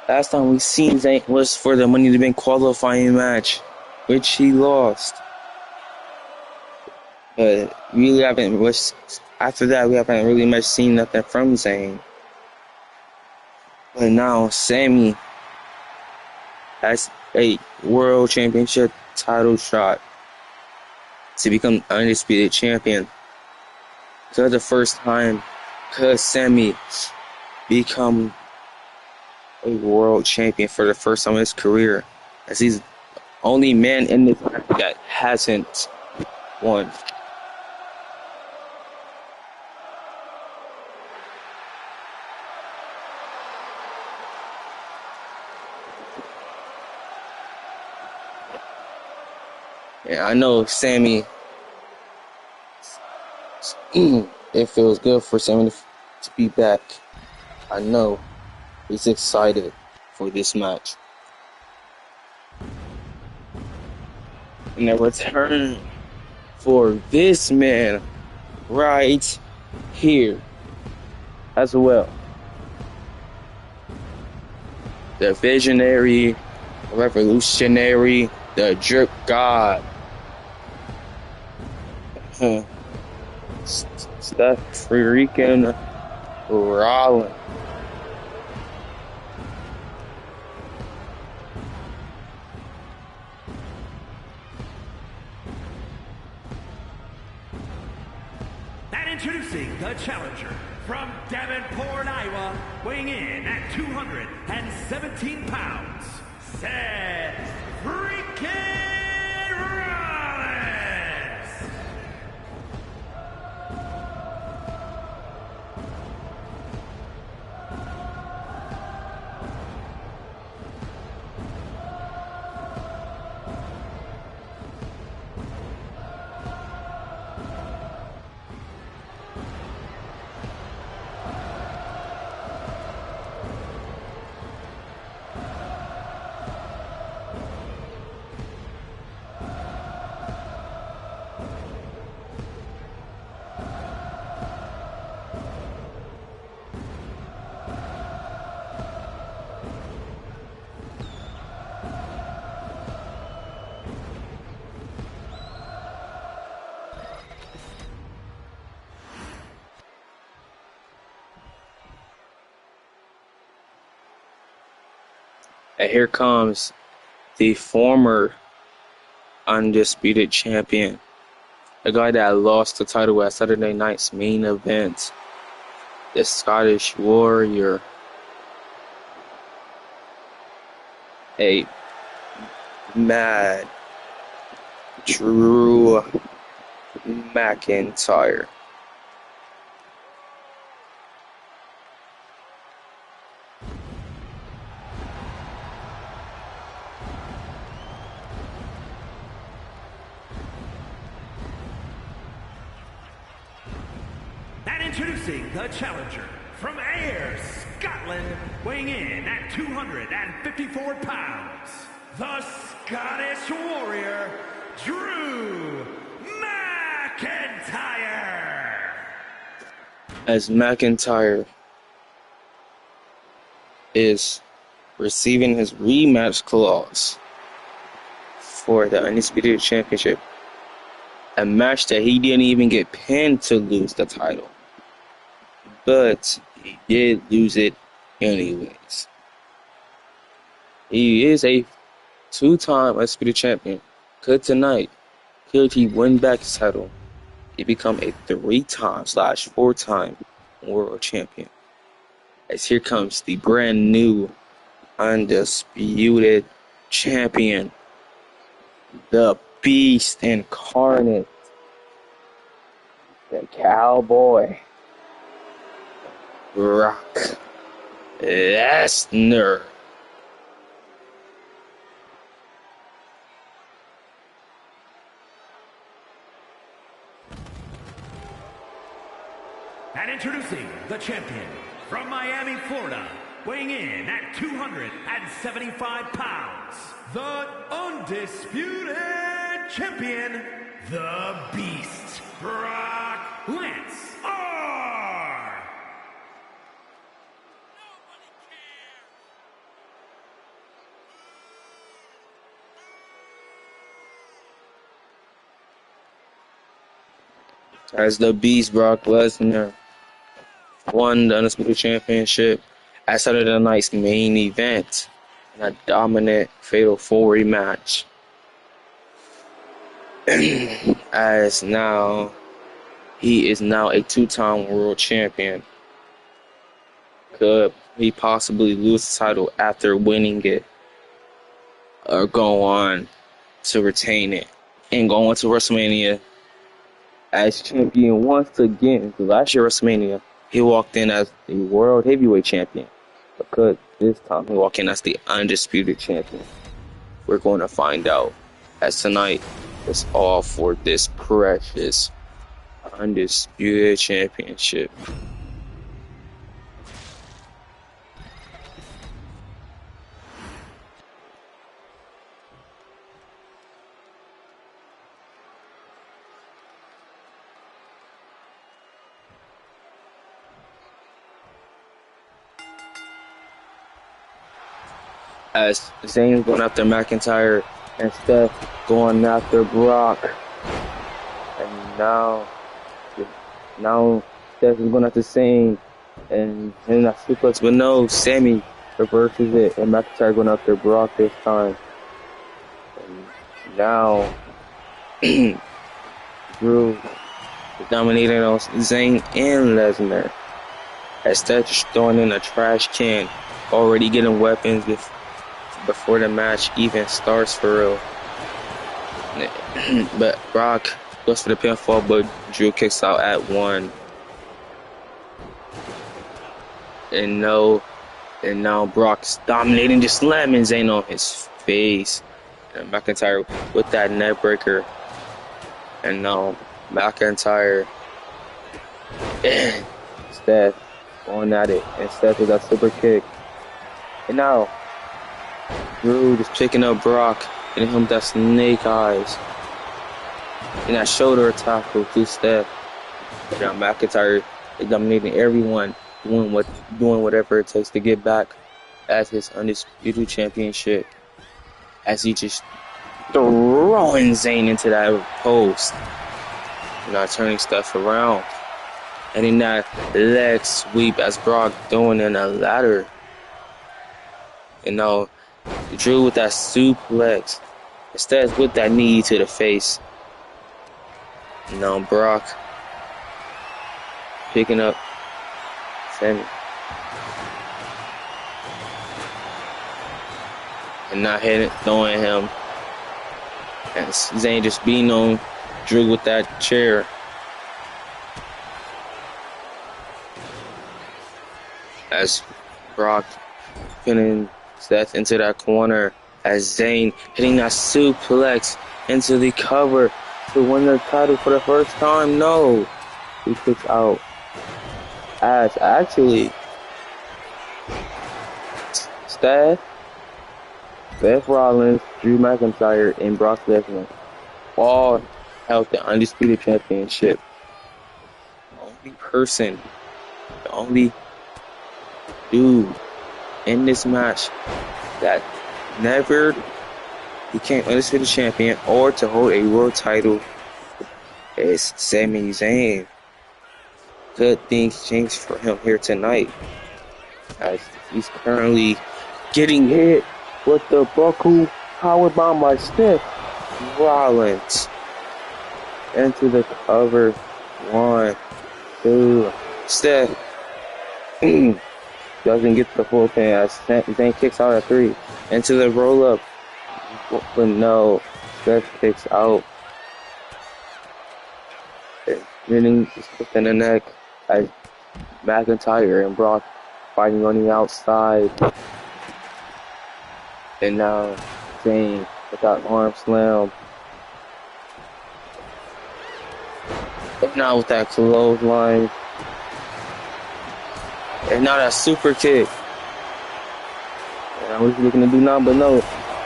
Last time we seen Zayn was for the Money in the Bank qualifying match, which he lost. But really haven't after that we haven't really much seen nothing from Zayn. But now Sami has a world championship title shot to become undisputed champion. For the first time, could Sami become a world champion for the first time in his career, as he's the only man in this country that hasn't won. Yeah, I know Sami. It feels good for Sami to be back. I know he's excited for this match. And a return for this man right here as well. The visionary, revolutionary, the drip god. Seth freaking Rollins. And introducing the challenger from Davenport, Iowa, weighing in at 217 pounds, Seth freaking Rollins. And here comes the former undisputed champion, the guy that lost the title at Saturday night's main event, the Scottish Warrior, a mad Drew McIntyre. Introducing the challenger from Ayr, Scotland, weighing in at 254 pounds, the Scottish Warrior, Drew McIntyre. As McIntyre is receiving his rematch clause for the Undisputed Championship, a match that he didn't even get pinned to lose the title, but he did lose it anyways. He is a two-time Undisputed Champion. Could he win back his title, he become a 3-time / 4-time World Champion. As here comes the brand new Undisputed Champion, the Beast Incarnate, the Cowboy, Brock Lesnar. And introducing the champion from Miami, Florida, weighing in at 275 pounds, the undisputed champion, the Beast, Brock Lesnar. As the Beast, Brock Lesnar won the Undisputed Championship at Saturday night's main event in a dominant Fatal 4-Way match. As now, he is now a 2-time World Champion. Could he possibly lose the title after winning it, or go on to retain it and go on to WrestleMania as champion once again? Because last year WrestleMania, he walked in as the World Heavyweight Champion. But could this time he walk in as the Undisputed Champion? We're going to find out, as tonight is all for this precious Undisputed Championship. As Zayn's going after McIntyre and Steph going after Brock. And now Steph is going after Zayn and that suplex, but no, Sammy reverses it and McIntyre going after Brock this time. And now Drew is dominating on Zayn and Lesnar. As Steph just throwing in a trash can, already getting weapons before the match even starts for real. But Brock goes for the pinfall, but Drew kicks out at 1. And now Brock's dominating, just slamming Zayn on his face. And McIntyre with that neck breaker. And now McIntyre and Steph going at it. And Steph with that super kick. And now Drew just picking up Brock and him with that snake eyes and that shoulder tackle to Steph. And now McIntyre is dominating everyone, doing whatever it takes to get back as his Undisputed Championship. As he just throwing Zayn into that post, now turning Steph around, and in that leg sweep as Brock throwing in a ladder. And now Drew with that suplex, Steph with that knee to the face. And now Brock picking up Sammy. And not throwing him. And Zayn just beating on Drew with that chair. As Brock pinning Steph into that corner, as Zayn hitting that suplex into the cover to win the title for the first time. No, he kicks out as actually Steph, Seth Rollins, Drew McIntyre, and Brock Lesnar all held the Undisputed Championship. The only person, the only dude in this match that never became Undisputed Champion or to hold a world title is Sami Zayn. Good things changed for him here tonight, as he's currently getting hit with the buckle powerbomb by Seth Rollins into the cover. 1, 2. Steph doesn't get the full pin as Zayn kicks out at 3 into the roll up, but no, Steph kicks out, hitting in the neck as McIntyre and Brock fighting on the outside. And now Zayn with that arm slam. And now with that clothesline. And now that super kick. And I was looking to do now, but no.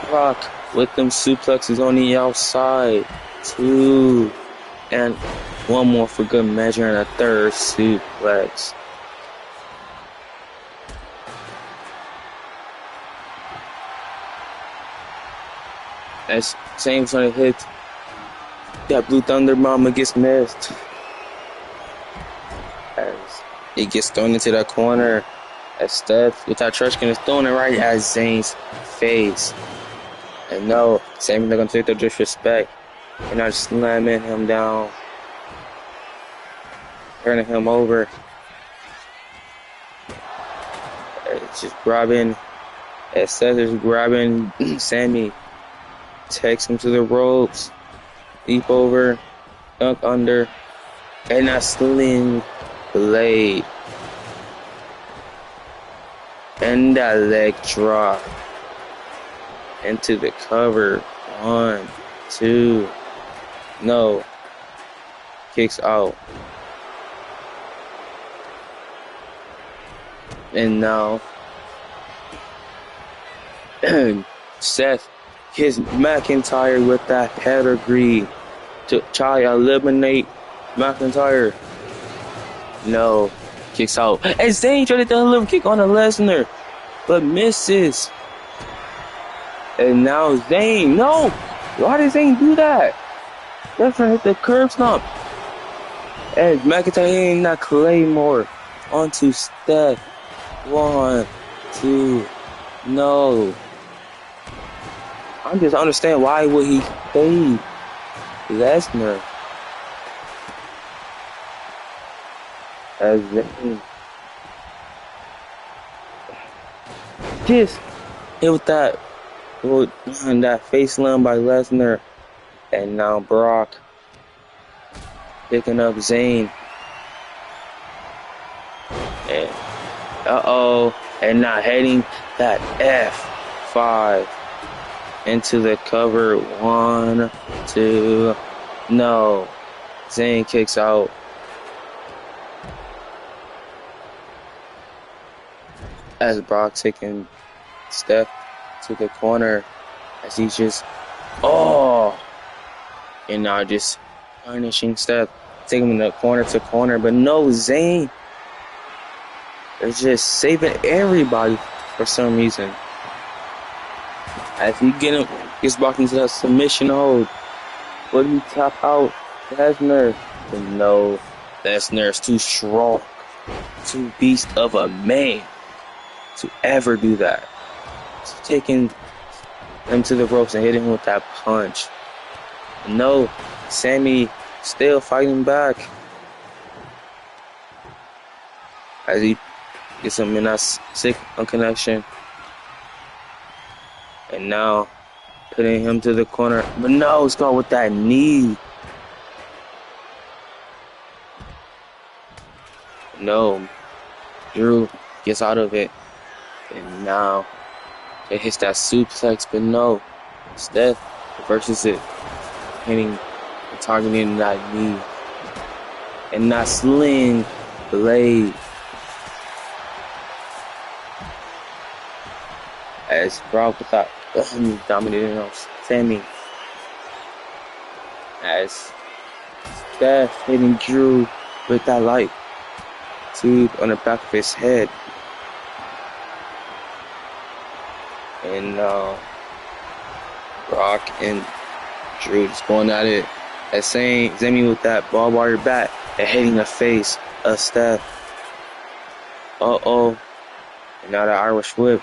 Brock with them suplexes on the outside. 2. And one more for good measure, and a third suplex. As Zayn's trying to hit, that Blue Thunder Mama gets missed. As it gets thrown into that corner, as Steph with that trash can is throwing it right at Zayn's face. And no, Sami not gonna take the disrespect. And not slamming him down, turning him over. It's just grabbing, as Seth is grabbing Sami, takes him to the ropes, leap over, dunk under, and a sling blade. And that leg drop into the cover. 1, 2. No. Kicks out. And now Seth hits McIntyre with that pedigree to try to eliminate McIntyre. No. Kicks out. And Zayn tried to do a little kick on a Lesnar, but misses. And now Zayn, no! Why did Zayn do that? Lesnar hit the curb stomp. And McIntyre hitting that Claymore onto Steph. 1, 2. No. I just understand why would he fade Lesnar. As Zayn just hit with that face slam by Lesnar. And now Brock picking up Zayn. And and now heading that F5 into the cover. 1, 2. No. Zayn kicks out. As Brock taking Steph to the corner, as he just and now just punishing Steph, taking him the corner to corner, but no, Zayn is just saving everybody for some reason. As he gets back into that submission hold, but he tap out Lesnar, but no, Lesnar's too strong, too beast of a man to ever do that. So taking him to the ropes and hitting him with that punch. No, Sami still fighting back as he gets him in that sick connection. And now putting him to the corner. But no, it's going with that knee. No, Drew gets out of it. And now it hits that suplex, but no, Steph reverses it, hitting and targeting that knee. And that sling blade as Brock without dominating on Sammy. As Steph hitting Drew with that light tube on the back of his head. And Brock and Drew just going at it. As Sammy with that barbed wire bat and hitting the face of Steph. Uh-oh. And now the Irish whip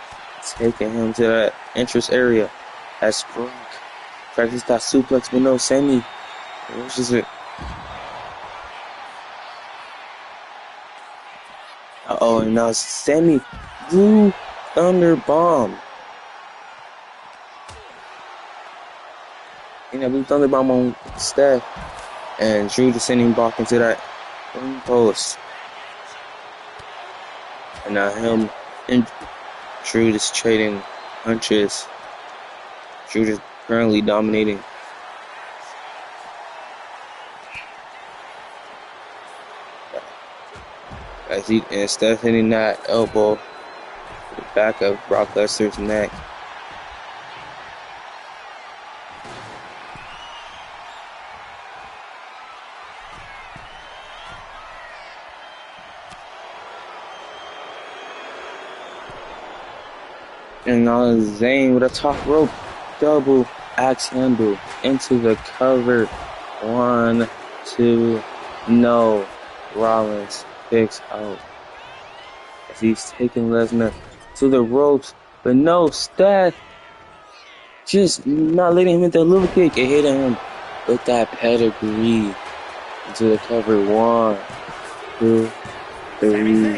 taking him to that entrance area. As Brock practices that suplex, but no, Sammy rushes it. Uh-oh, and now Sammy Blue Thunder Bomb. And that Blue Thunder Bomb on Steph. And Drew just sending Brock into that ring post. And now him and Drew just trading punches. Drew just currently dominating. As and Steph hitting that elbow to the back of Brock Lesnar's neck. And now Zayn with a top rope double axe handle into the cover. 1, 2, no. Rollins kicks out as he's taking Lesnar to the ropes, but no, Steph just not letting him hit that little kick and hitting him with that pedigree into the cover. 1, 2, 3.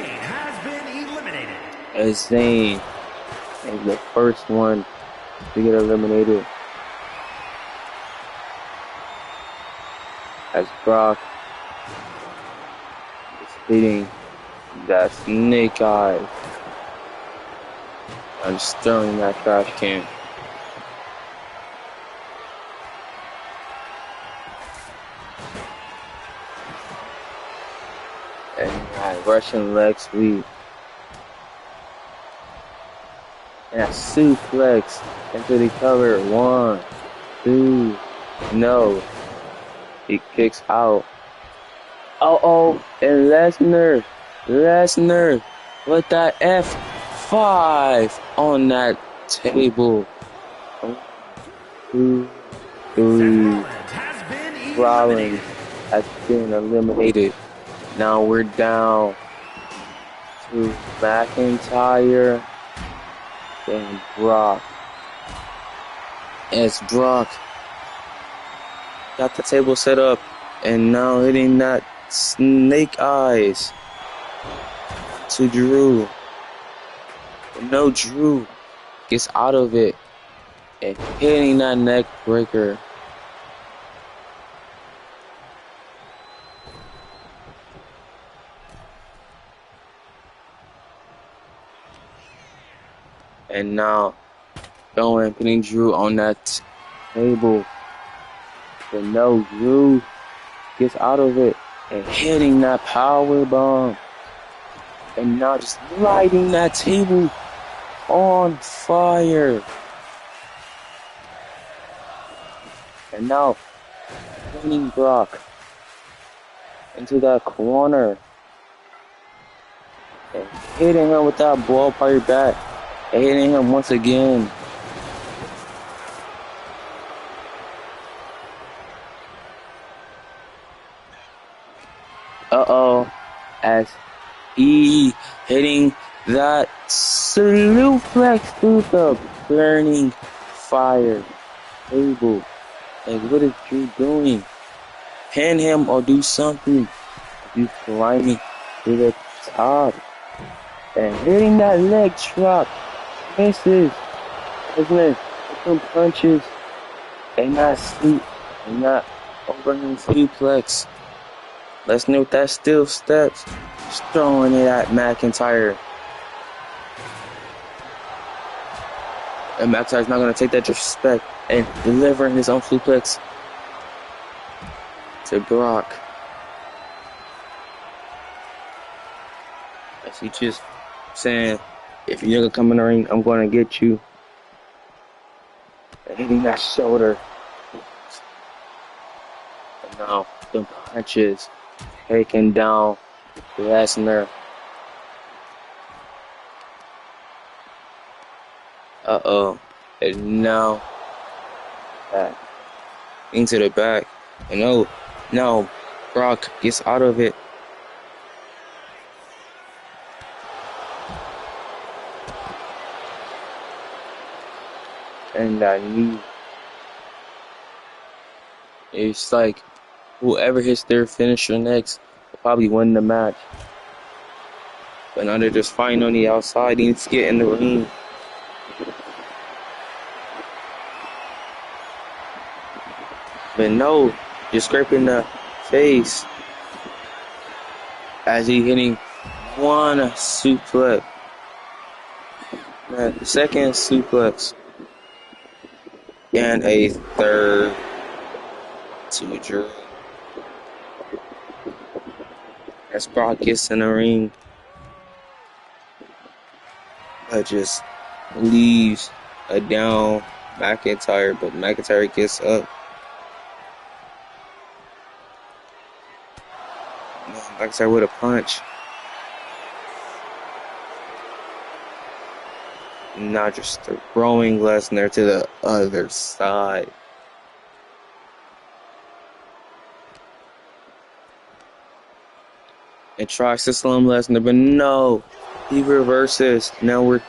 As Zayn is the first one to get eliminated. As Brock hitting that snake eye. I'm just throwing that trash can. And that Russian leg sweep. And that suplex into the cover. 1, 2, no. He kicks out. Uh-oh, and Lesnar with that F5 on that table. 1, 2, 3. Rollins has been eliminated. Now we're down to McIntyre and Brock. As Brock got the table set up and now hitting that snake eyes to Drew. But no, Drew gets out of it and hitting that neck breaker. And now going putting Drew on that table. But no, Drew gets out of it and hitting that power bomb. And now just lighting that table on fire. And now putting Brock into that corner and hitting him with that ball fire bat and hitting him once again. Uh-oh, as he hitting that suplex through the burning fire table. Like, what is Drew doing? Pin him or do something. He's climbing to the top and hitting that leg drop. Misses. Isn't some punches and not sleep and not overhand suplex. Let's note that still steps. Just throwing it at McIntyre. And McIntyre's not going to take that disrespect and delivering his own suplex to Brock. As he just saying, if you're going to come in the ring, I'm going to get you. and hitting that shoulder. And now the punches taking down Lesnar. Uh-oh. And now back into the back. And no, Brock gets out of it. And that knee. It's like whoever hits their finisher next will probably win the match. But now they're just fighting on the outside. He needs to get in the ring. But no, just scraping the face as he hitting one suplex. The second suplex. And a third to Drew. As Brock gets in the ring, but just leaves a down McIntyre, but McIntyre gets up. McIntyre with a punch. Now just throwing Lesnar to the other side. And tries to slam Lesnar, but no. He reverses. Now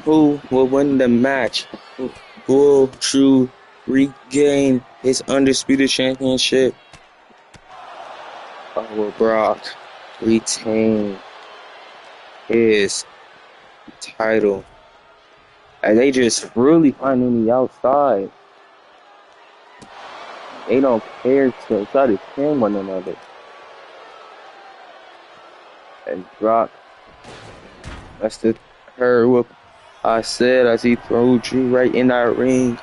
who will win the match? Who will Drew regain his undisputed championship? Or will Brock retain his title? And they just really finding the outside. They don't care to try to pin one another. And Brock must have heard what I said as he threw Drew right in that ring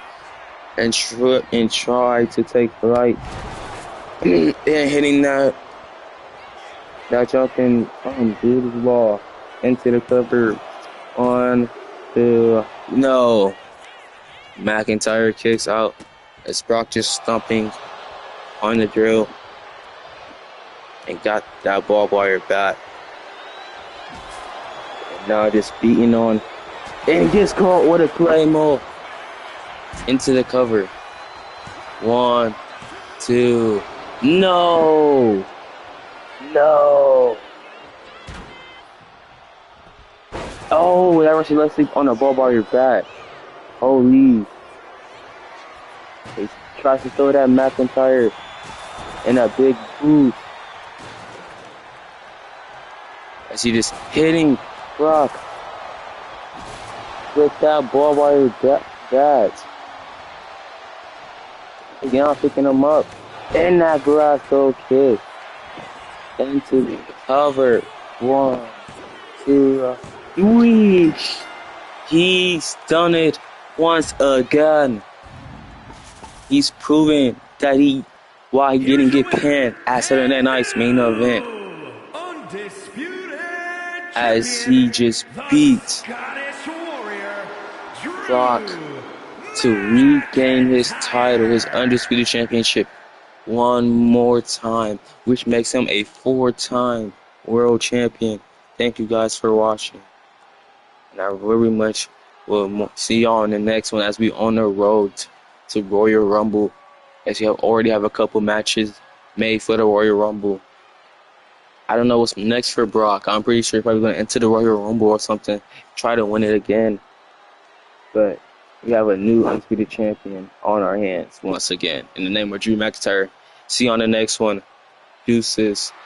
and tried to take flight. And hitting that jumping brutal ball into the cover on the no. McIntyre kicks out as Brock just stomping on the drill and got that barbed wire back. And now just beating on and gets caught with a claymore into the cover. 1, 2, no. Oh, that was let's sleep on the barbed wire back. Holy. He tries to throw that McIntyre in a big boot. As he just hitting Brock with that barbed wire bat. Again, picking him up. And that Grasso kick. Into the cover. 1, 2, 3. He's done it once again. He's proven that why he didn't get pinned at Saturday Night's main event. As he just beat Brock to regain his title, his undisputed championship, one more time, which makes him a 4-time world champion. Thank you guys for watching. And I very much will see y'all in the next one as we on the road to Royal Rumble. As you already have a couple matches made for the Royal Rumble. I don't know what's next for Brock. I'm pretty sure he's probably going to enter the Royal Rumble or something. Try to win it again. But we have a new undisputed champion on our hands once again. In the name of Drew McIntyre. See you on the next one. Deuces.